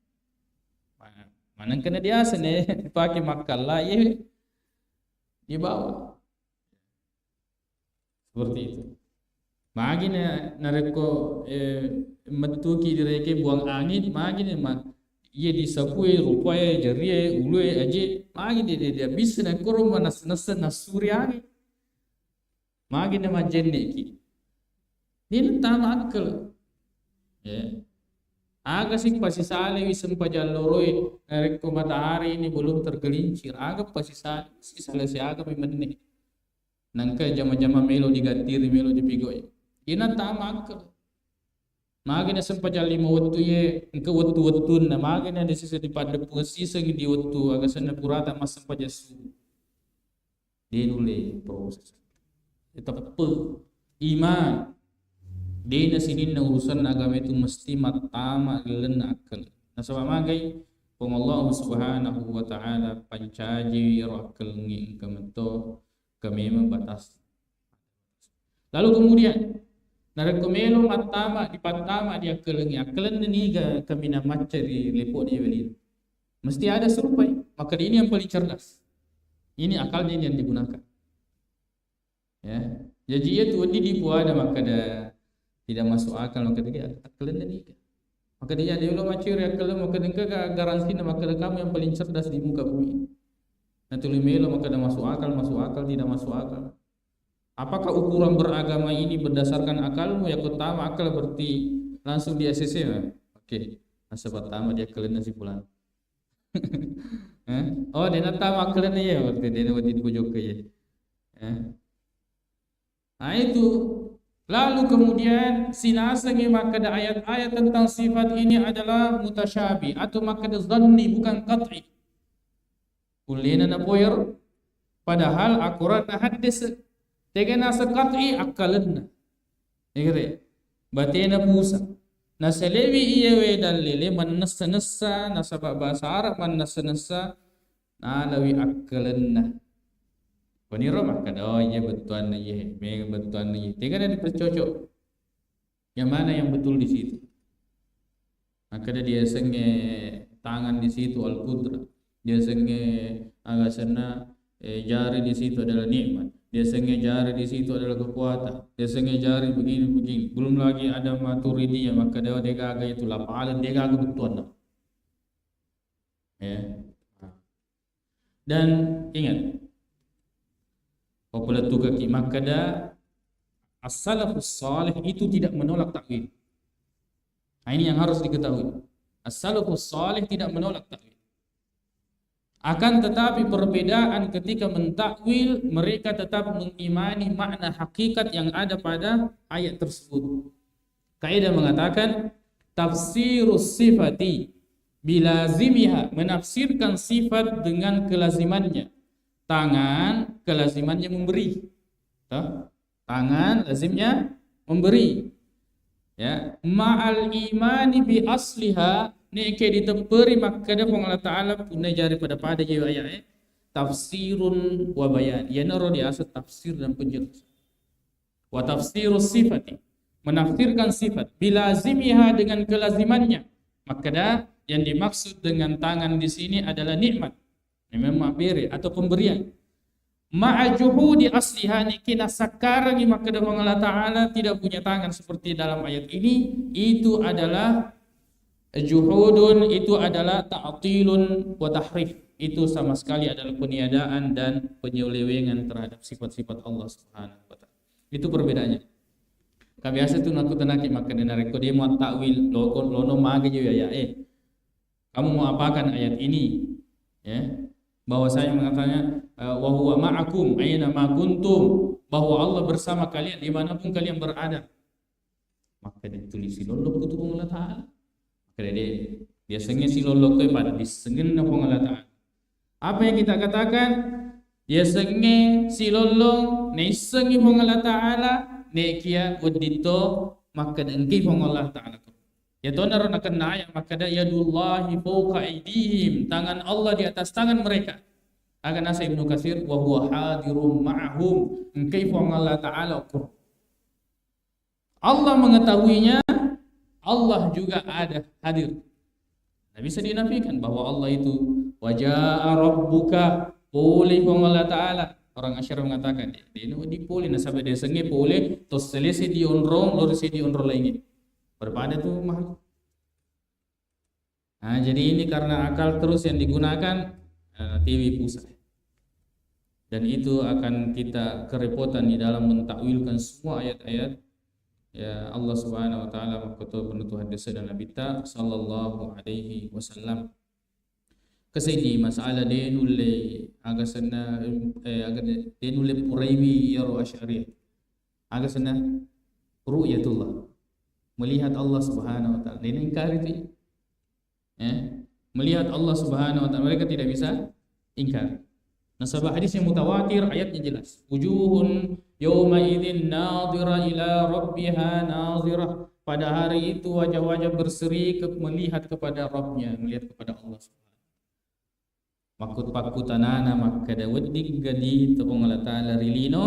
Mana kena di atas nih pakai makalah ya dibawa. Seperti itu. Magina nareku metuki direke buang angin magina ia disapui rupaya jari ulue aje magi dia bisa na korum nas nasuriani magi na majenne ki ini tama akal ya aga sih pasti sale wisem pajalloroi rek matahari ini belum tergelincir aga pasti sale si aga memenne nangka jama-jama melo digatiri melo dipigoi ina tama akal. Magina sempat jali mau waktu ye engkau waktu na magina di sisi di pada posisi segi di waktu agak sana purata mas sempat jasu dia nule proses itu apa iman dia sini na urusan agama itu mesti matama gelen akal. Nah sebab magai Allah subhanahu wa ta'ala pancaji rakal ngi kemento kami membatas. Lalu kemudian narakomelo matama di patama dia kelengnya kelen ni kami nak macam di lepot dia beli mesti ada serupai maka ini yang paling cerdas ini akalnya yang digunakan ya jadi itu di ada maka ada tidak masuk akal maka dia kelen ni maka dia ada ulo macam dia kelen maka dia garansi maka kamu yang paling cerdas di muka bumi nanti limelo maka ada masuk akal tidak masuk akal. Apakah ukuran beragama ini berdasarkan akalmu? Ya pertama akal berarti langsung di ACC ya? Oke, masa pertama dia kalian nasi bulan. Oh dia natama kalian ya berarti dia nanti pojok ya. Nah itu lalu kemudian sinasangi maka ada ayat-ayat tentang sifat ini adalah mutasyabi atau maka ada zanni bukan qat'i. Ulina na poyer padahal akurat na hadis Tega nasa qat'i akalan na. Batina pusa. Nasa lewi iya we dalile man nasa nasa bahasa Arab man nasa nalawi akalan na. Paniro maka oh iya betuan na iya, mega betuan na iya. Tega na dipercocok. Yang mana yang betul di situ? Maka dia senge tangan di situ al-qudra. Dia senge agak sana jari di situ adalah nikmat. Dia sengaja jari di situ adalah kekuatan. Dia sengaja jari begini. Belum lagi ada Maturidiyah maka dia kagak itu lapalan dia kagak betuan. Ya. Dan ingat apabila tu kaki maka ada as-salafus salih itu tidak menolak takwil. Nah, ini yang harus diketahui. As-salafus salih tidak menolak takwil. Akan tetapi perbedaan ketika mentakwil mereka tetap mengimani makna hakikat yang ada pada ayat tersebut. Kaidah mengatakan tafsirus sifati bilazimiha, menafsirkan sifat dengan kelazimannya. Tangan kelazimannya memberi. Tangan lazimnya memberi. Ya, ma'al imani bi asliha ni ke ditemperi maka dia Allah Ta'ala punai jari pada jiwa ayat tafsirun wa bayan. Ya naro di asal tafsir dan penjelasan. Wa tafsirus sifati. menafsirkan sifat bilazimiha dengan kelazimannya, maka yang dimaksud dengan tangan di sini adalah nikmat, memang beri atau pemberian. Ma'ajuhudi asliha ni kina sakarang maka Allah Ta'ala tidak punya tangan seperti dalam ayat ini. Itu adalah juhudun, itu adalah ta'tilun wa tahrif. Itu sama sekali adalah peniadaan dan penyelewengan terhadap sifat-sifat Allah Subhanahu wa Ta'ala. Itu perbedaannya. Kabiasa tu nak tenaki maka denareko dia mau takwil lono mage ya kamu mau apakan ayat ini, ya, bahwa saya mengatakannya wa huwa ma'akum aina ma kuntum, bahwa Allah bersama kalian dimanapun kalian berada. Maka ditulis silolok itu Allah Ta'ala. Maka dia sengen silolok itu pada disengen Allah Ta'ala. Apa yang kita katakan, dia sengen silolok naisengi Allah Ta'ala nekia udito maka dengki Allah Ta'ala. Ya tonar nak kena ayat maka da yadullahi fawqa aydihim, tangan Allah di atas tangan mereka. Akan nasa Ibnu Katsir wa huwa hadirum ma'ahum, kaifa Allah Ta'ala ukur. Allah mengetahuinya, Allah juga ada hadir. Tidak bisa dinafikan bahwa Allah itu waja'a rabbuka, boleh Allah Ta'ala. Orang Asy'ari mengatakan dia dipulih nasabah dia sengi boleh tos selesai di onrong lor di onrong lainnya. Berpada itu mahal. Nah, jadi ini karena akal terus yang digunakan TV pusat. Dan itu akan kita kerepotan di dalam mentakwilkan semua ayat-ayat ya Allah Subhanahu wa taala makoto penutuh hadis dan Nabi ta sallallahu alaihi wasallam. Kesini masalah dia nulle agak sana agak dia nulle Quraimi ya Asy'ari. Agak sana ru'yatullah. Melihat Allah Subhanahu wa taala. Dia ingkar itu. Melihat Allah Subhanahu wa taala mereka tidak bisa ingkar. Nasabah hadis yang mutawatir, ayatnya jelas. Wujuhun yawma idzin nadhira ila rabbiha nadhirah. Pada hari itu wajah-wajah berseri melihat kepada Rabbnya, melihat kepada Allah Subhanahu. Makut-pakutanana maka da wedding gadi tepung Allah taala rilino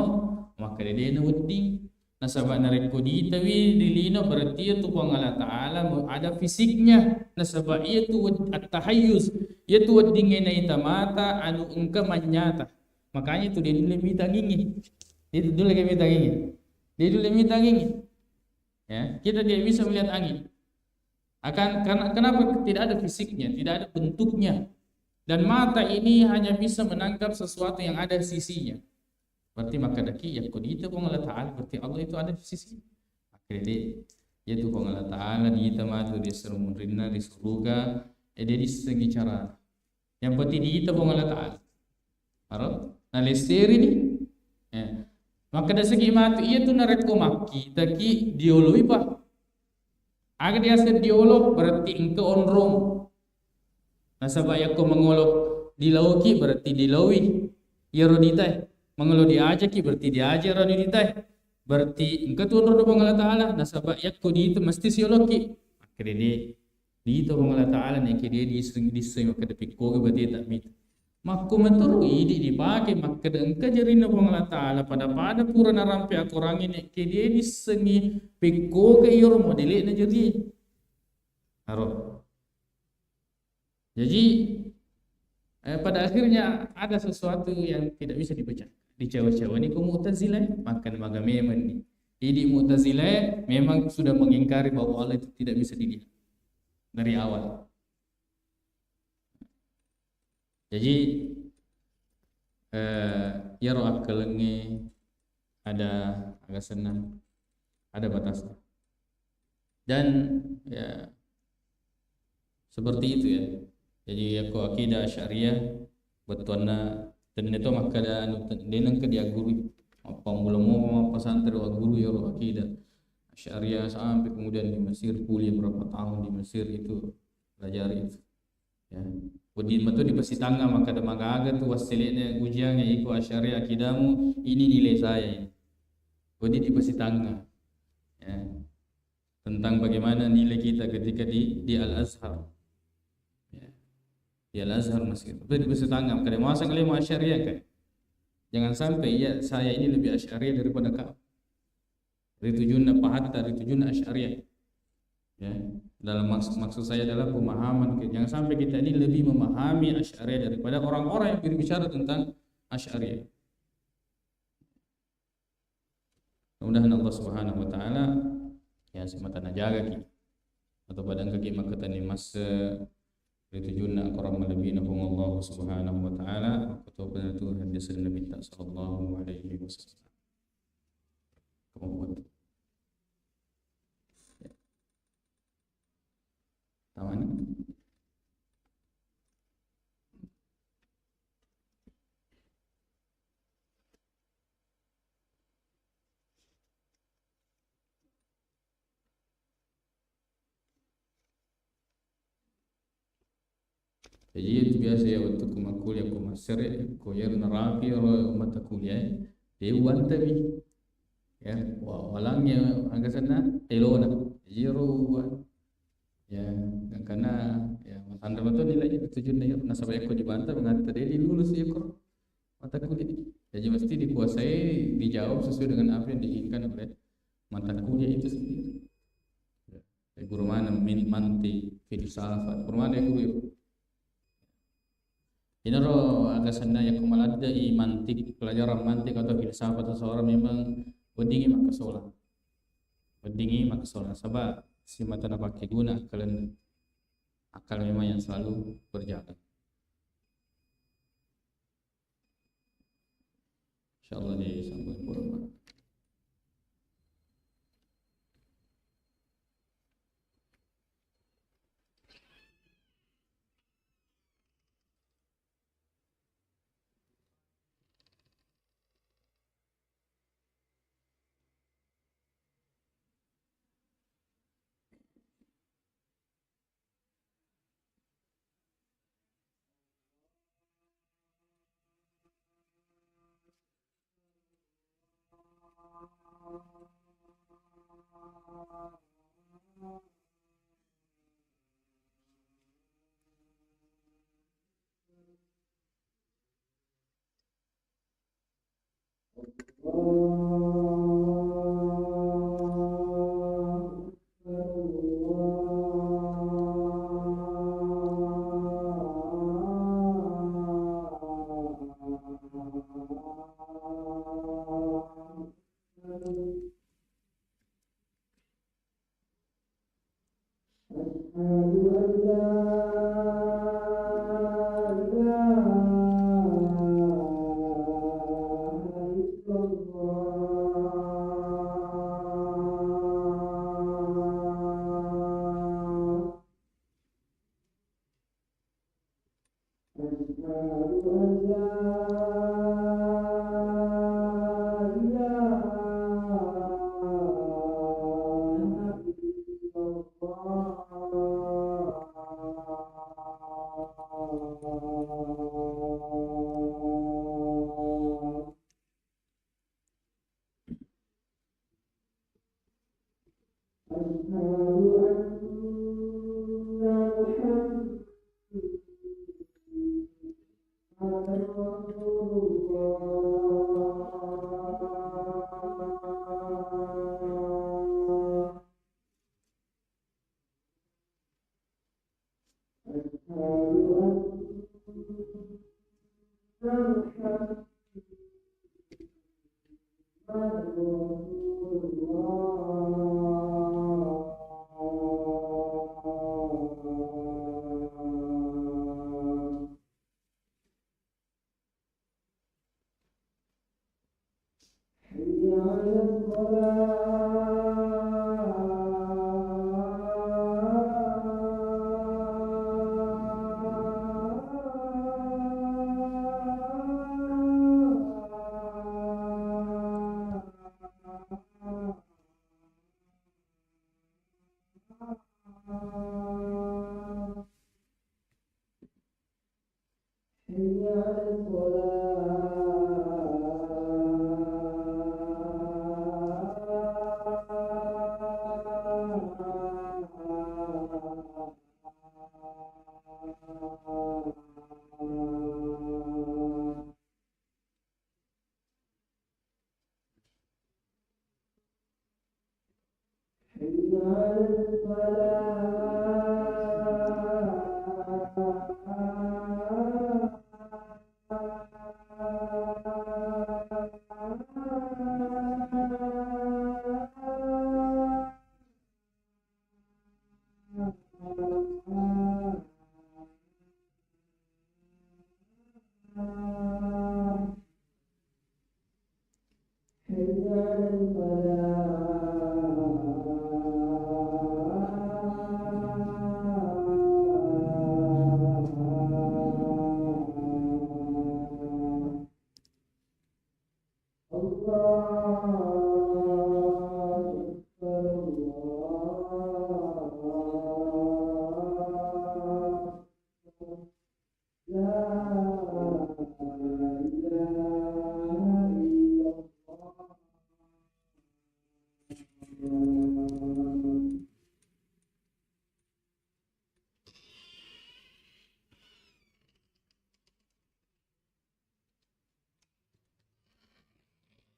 maka dia na wedding. Nasabah nareko di tawi dilino berarti itu Allah Ta'ala ada fisiknya. Nasabah itu at-tahayyuz, itu wadingin na itamata anu engka manyata. Makanya itu dia dulu minta gini. Dia dulu lagi minta gini. Dia dulu minta gini. Ya, kita dia bisa melihat angin. Karena kenapa tidak ada fisiknya, tidak ada bentuknya. Dan mata ini hanya bisa menangkap sesuatu yang ada sisinya. Berarti maka daki ya kodita pun Allah Ta'ala, berarti Allah itu ada di sisi. Akhirnya dia itu pun Allah Ta'ala di tamatu di serumun rinna di surga, dia di segi cara. Yang penting di kita pun Allah Ta'ala. Arab, nah leseri ni. Maka dari segi matu ia tu nareko maki, taki dioloi pa. Agar dia diolok berarti engkau onrong. Nasabah aku mengolok dilauki berarti dilawi. Ya roditai. Mengeluh diajaki berarti diajar orang ditai. Berarti engkau turun dari Allah Ta'ala. Nasabah yakku di itu mesti siologi. Akhirnya di itu Allah Ta'ala ni dia diseng maka dapik kau berarti tak mit. Maka menturu ini dipakai maka engkau jari Allah Ta'ala pada pura narampi aku orang ini dia disengi piko ke yor modelik na jadi. Harap. Jadi pada akhirnya ada sesuatu yang tidak bisa dibaca. Di Jawa-Jawa ni kaum Mu'tazilah makan magam ni. Jadi Mu'tazilah memang sudah mengingkari bahwa Allah itu tidak bisa dilihat dari awal. Jadi ya roh akalenge ada agak senang, ada batasnya. Dan ya seperti itu ya. Jadi aku akidah Asy'ariyah betulna dan itu maka anu denang ke dia guru apa mula mau pesantren wa guru ya akidah Asy'ariyah sampai kemudian di Mesir kuliah berapa tahun di Mesir itu belajar itu ya Wadin matu di Pasitanga maka ada magaga tu wasilnya ujiannya iku Asy'ariyah akidahmu ini nilai saya ini Wadin di Pasitanga ya tentang bagaimana nilai kita ketika di Al-Azhar ya Al-Azhar Mesir. Itu di Pasitanga kada masa kali mau Asy'ariyah kan. Jangan sampai ya saya ini lebih Asy'ariyah daripada kau. Ritujunna pahatta, ritujunna asy'ariyah. Ya, dalam maksud saya adalah pemahaman. Jangan sampai kita ini lebih memahami Asy'ariyah daripada orang-orang yang berbicara tentang Asy'ariyah. Mudah-mudahan Allah Subhanahu wa taala ya sematana jaga kita atau badan kaki makatan masa ritujunna akram nabiyina Allah Subhanahu wa taala atau benar Tuhan hadis Nabi sallallahu alaihi wasallam. Kemudian taman. Jadi itu biasa ya waktu kuliah kumasir ya koyer narapi orang mata kuliah dewan tapi ya walangnya agak sana elona jiru ya karena ya anda betul nilainya tujuan ya nasabah ekor dibantah mengatakan dia lulus ya kok mata kuliah jadi mesti dikuasai dijawab sesuai dengan apa yang diinginkan oleh mata kuliah itu sendiri ya. Guru mana mantik filsafat guru mana guru ini roh agak sana ya kumalada i mantik pelajaran mantik atau filsafat seseorang memang bedingi maka solah bedingi maka solah sebab si mata nak pakai guna akal memang yang selalu berjalan. Insyaallah disambung purba.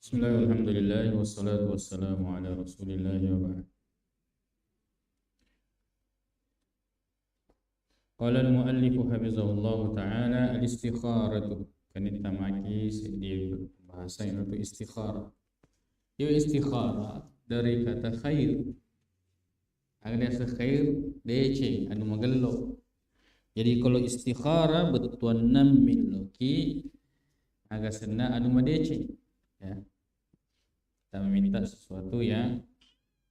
Bismillah, alhamdulillah, wassalatu wassalamu ala rasulillah wa ba'd. Qala al-muallif hafizahullah ta'ala al-istikharatu. Kanita maki di bahasa itu istikharah. Ia istikharah dari kata khair. Ada khair DC anu magello. Jadi kalau istikharah betuan namil loki agak sena anu madece. Ya. Kita meminta sesuatu yang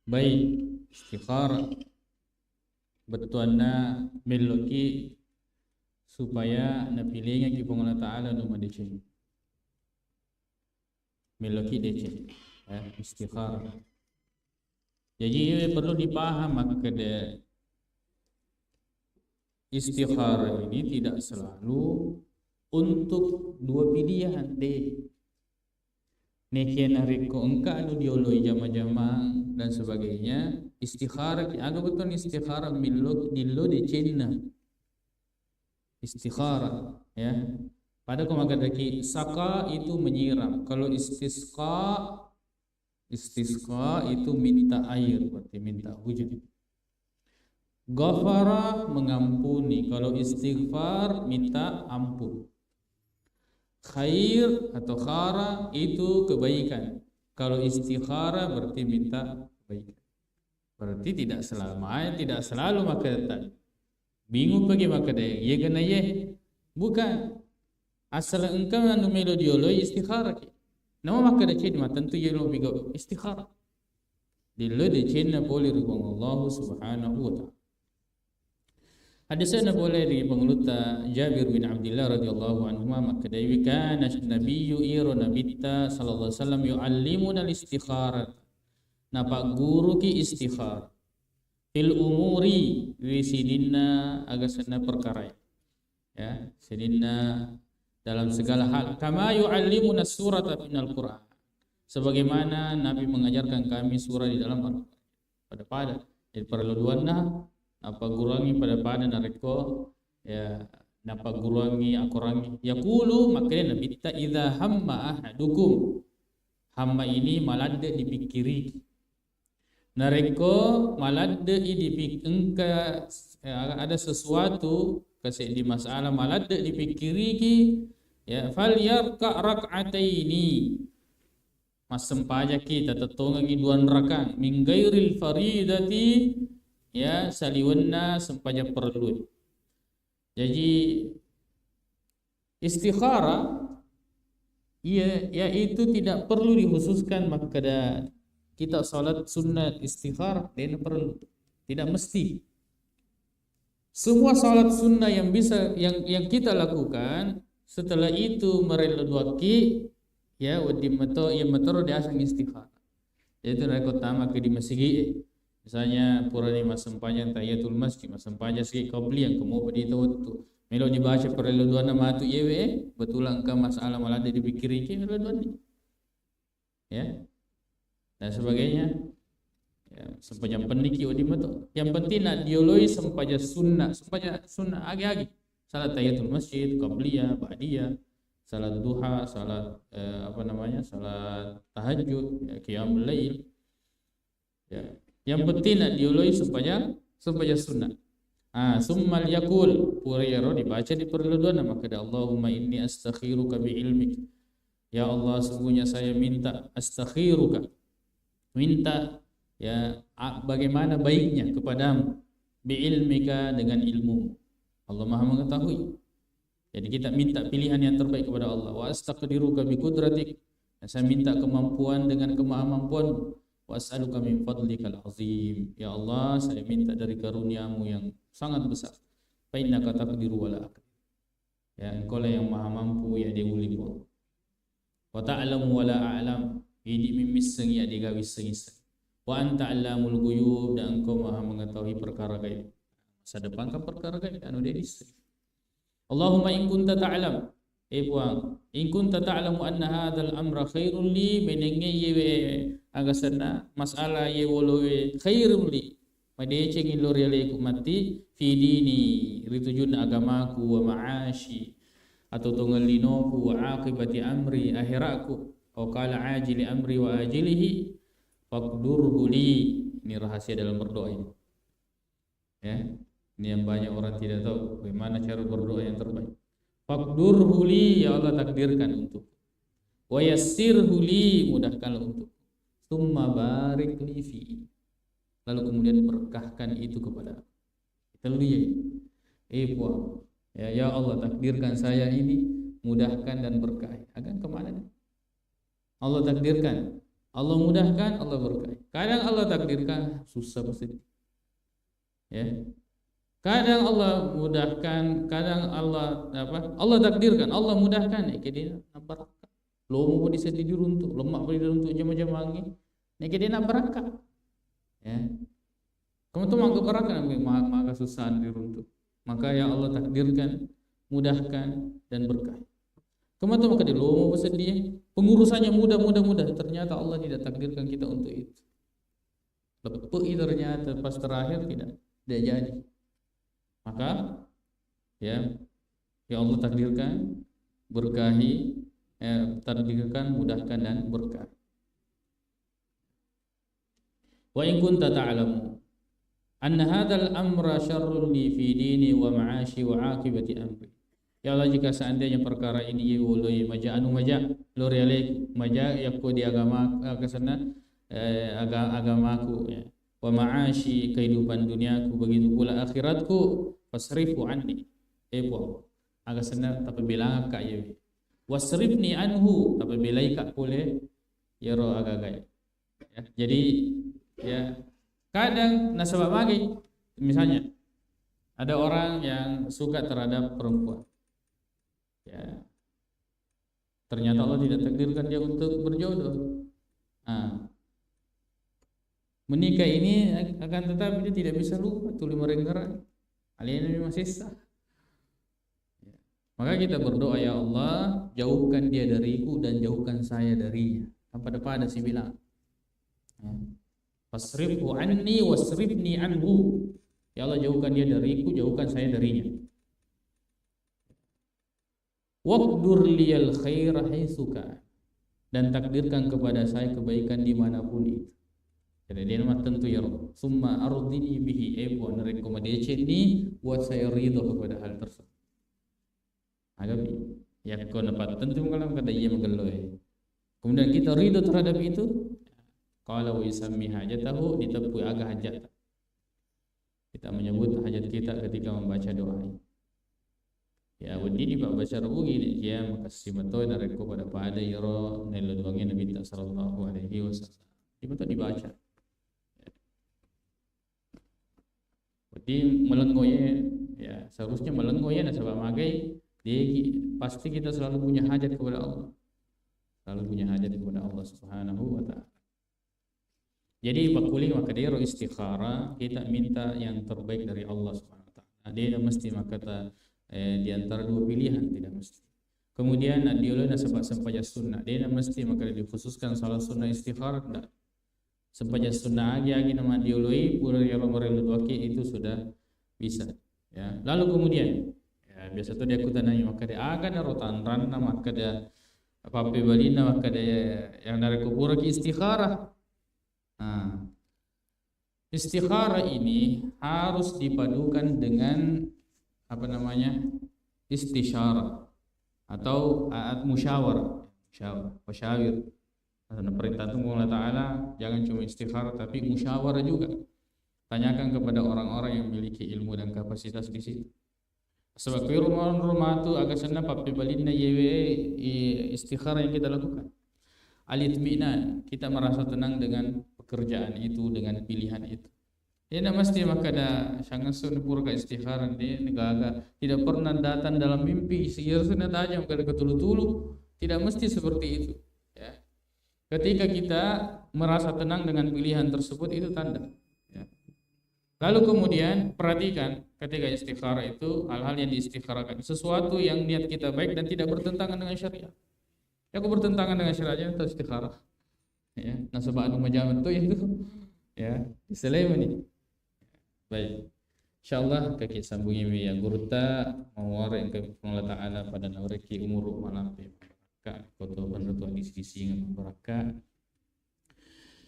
baik, istikharah betuanna meloki supaya napilihnya ki Allah Taala nu madece meloki dece ya, istikharah. Jadi perlu dipaham makna istikharah ini tidak selalu untuk dua pilihan deh. Nekian hariko engka anu dioloi jama-jama dan sebagainya. Istikharah agak betul istikharah milok dillo de cina istikharah ya. Pada kau magadaki saka itu menyiram. Kalau istisqa itu minta air, berarti minta hujan. Ghafara mengampuni. Kalau istighfar minta ampun. Khair atau khara itu kebaikan. Kalau istikharah berarti minta kebaikan. Berarti tidak selalu maka datang. Bingung bagi maka daya. Ye kena ye. Bukan. Asal engkau anu melodioloi istikharah. Nama maka dah cina tentu ye lo bigo istikharah. Dilo de cina boleh rubang Allah Subhanahu wa ta'ala. Hadisnya boleh di pengeluta Jabir bin Abdullah radhiyallahu anhu maka dewi kana nabiyyu iro nabita sallallahu alaihi wasallam yuallimuna al-istikharah. Napa guru ki istikhar fil umuri wi sidinna agasana perkara ya sidinna dalam segala hal kama yuallimuna surata minal Qur'an sebagaimana Nabi mengajarkan kami surah di dalam Al-Qur'an pada jadi perlu duanna apa gurangi pada nareko ya napa gurangi akurangi yaqulu makanya nabi ta idza hamma ahadukum hamma ini maladde dipikiri nareko maladde dipikir engka ada sesuatu kasih di masalah maladde dipikiri ki ya fal yarka rak'ataini mas sempaja kita tetongangi duan rakan min ghairil faridati ya saliwanna sempaja perlu. Jadi istikharah ya itu tidak perlu dikhususkan pada kita salat sunat istikharah dan perlu tidak mesti. Semua salat sunnah yang bisa yang kita lakukan setelah itu mereludwaki ya wadi mato yang matoro di asang istikharah. Yaitu rekod utama ke di masjid. Misalnya purani masempanya tahiyatul masjid masempanya segi qabli yang kamu pada itu waktu melo dibaca perlu dua nama tu yewe betul angka masalah malah ada dipikiri ke perlu dua ni ya dan sebagainya ya sempanya pendiki odi mato yang penting nak dioloi sempanya sunnah agi salat tahiyatul masjid qabliyah ba'diyah salat duha salat salat tahajud ya qiyamul lail ya. Yang penting nak dioloi supaya sunnah. Summal yakul purayaro dibaca di perluduan maka da Allahumma inni astakhiruka bi ilmik. Ya Allah sungguhnya saya minta astakhiruka. Minta ya bagaimana baiknya kepadamu bi'ilmika, dengan ilmu. Allah Maha mengetahui. Jadi kita minta pilihan yang terbaik kepada Allah. Wa astaqdiruka bi qudratik, saya minta kemampuan dengan kemampuan. Wa as'aluka min fadlikal azim, ya Allah saya minta dari karuniamu yang sangat besar. Fa innaka taqdiru wa la aqdir, ya engkau lah yang maha mampu ya dia uli pun. Wa ta'lamu wa la a'lam, ini mimis sengi ya dia gawis sengi. Wa anta 'allamul ghuyub, dan engkau maha mengetahui perkara gaib. Masa depan kan perkara gaib anu dia istri. Allahumma in kunta ta'lam, puang, in kunta ta'lamu anna hadzal amra khairul li, menenge yewe agasana masalah ye wolowe khairul li, madece ngilor yale ku mati fi dini, ritujun agamaku, wa ma'ashi atau tunggalinoku, wa aqibati amri, akhiratku, au qala ajili amri wa ajilihi faqdurhu li. Ini rahasia dalam berdoa ini, ya. Ini yang banyak orang tidak tahu bagaimana cara berdoa yang terbaik. Faqdurhu li, ya Allah takdirkan untuk. Wa yassirhu li, mudahkanlah untuk. Tsumma barik li fi, lalu kemudian berkahkan itu kepada aku. Kita lihat, puang, ya Allah takdirkan saya ini, mudahkan dan berkahi. Akan kemana nih? Allah takdirkan, Allah mudahkan, Allah berkahi. Kadang Allah takdirkan susah pasti, ya. Kadang Allah mudahkan, kadang Allah Allah takdirkan, Allah mudahkan, dia nak lomo pun bisa diruntuk, lemak pun diruntuk jam-jam angin, dia nak berangkat, ya. Kamu tuh mangga berangkat, maka susah diruntuk. Maka ya Allah takdirkan, mudahkan dan berkah. Kamu tuh maka di lomo bersedia, pengurusannya mudah. Ternyata Allah tidak takdirkan kita untuk itu. Lepuh ternyata pas terakhir tidak jadi. Maka ya Allah takdirkan, berkahi, takdirkan, mudahkan dan berkah. Wa in kunta ta'lamu anna hadzal amra syarrun li fi dini wa ma'ashi wa aqibati amri. Ya Allah, jika seandainya perkara ini woloi maja loriale maja yakko di agama kesana agamaku, ya. Wa ma'ashi, kehidupan duniaku, begitu pula akhiratku. Fasrifu anni, agak senang tapi bilang kak ya. Wasrifni anhu, tapi bilai kak boleh ya roh agak gaya. Ya, jadi ya kadang nasabah bagi, misalnya ada orang yang suka terhadap perempuan, ya ternyata Allah tidak takdirkan dia untuk berjodoh. Menikah ini akan tetapi dia tidak bisa lupa tuli merenggerai. Alien ini masih sah. Maka kita berdoa, ya Allah jauhkan dia dariku dan jauhkan saya darinya. Pada si bilang, fasrifhu anni wasrifni anhu. Ya Allah jauhkan dia dariku, jauhkan saya darinya. Waqdur liyal khaira haitsuka, dan takdirkan kepada saya kebaikan dimanapun itu. Jadi dia nama tentu ya Rabb. Summa ardini bihi, buat rekomendasi ini buat saya ridho kepada hal tersebut. Agapi, ya kau dapat tentu mengalam kata ia mengeloi. Kemudian kita ridho terhadap itu. Kalau isami hajatahu, ditepui agak hajat. Kita menyebut hajat kita ketika membaca doa. Ya wadi Pak baca rugi ni dia makasih betul dan reko pada yoro nelodongnya Nabi sallallahu alaihi wasallam. Dibaca. Jadi melenggoye, ya seharusnya melenggoye nasabah magai, dia pasti kita selalu punya hajat kepada Allah, kepada Allah Subhanahu wa Ta'ala. Jadi pakuling maka dia istikhara, kita minta yang terbaik dari Allah Subhanahu wa Ta'ala. Dia mesti maka di antara dua pilihan, tidak mesti. Kemudian diulah nasabah sampaja sunnah, dia mesti maka dikhususkan salah sunnah istikhara tidak. Sempaja sunnah agi nama diului pura yang merelu itu sudah bisa, ya. Lalu kemudian ya biasa tu dia kutanai maka dia akan rotan ranna maka dia apa balina maka dia yang dari kubur ke istikharah. Istikharah ini harus dipadukan dengan istisyarah atau musyawarah. Karena perintah Allah Ta'ala jangan cuma istikharah tapi musyawarah juga. Tanyakan kepada orang-orang yang memiliki ilmu dan kapasitas di situ. Sebab rumah tu agak sana papi balinna yewe istikharah yang kita lakukan. Al-itminan, kita merasa tenang dengan pekerjaan itu, dengan pilihan itu. Dia tidak mesti maka ada sangat sunpur ke istikharah dia negara tidak pernah datang dalam mimpi sihir sudah tajam ke ketulu-tulu, tidak mesti seperti itu. Ya. Ketika kita merasa tenang dengan pilihan tersebut itu tanda. Ya. Lalu kemudian perhatikan ketika istikharah itu hal-hal yang diistikharahkan sesuatu yang niat kita baik dan tidak bertentangan dengan syariat. Ya, aku bertentangan dengan syariatnya itu istikharah. Ya, nasabah majam itu ya, istilahnya ini. Baik. Insyaallah kaki sambungi ya gurta mawar yang ke Allah Taala pada naureki umur malape ka koto bantu di sisi yang berkah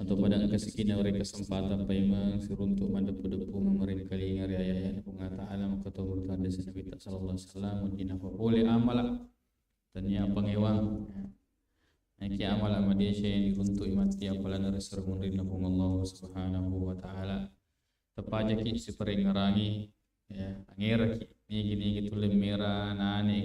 atau pada kesekian orang kesempatan paimang suruntuk mandep-depu memerin kali ngari ayah pengata alam koto bertanda Nabi sallallahu alaihi wasallam dina boleh amal dan ya pangewang Naki amal amadia yang diruntuk imati apalan resur munrin Allah subhanahu wa ta'ala tepaja ki si peringarangi ya angera ki ni gini gitu lemera nane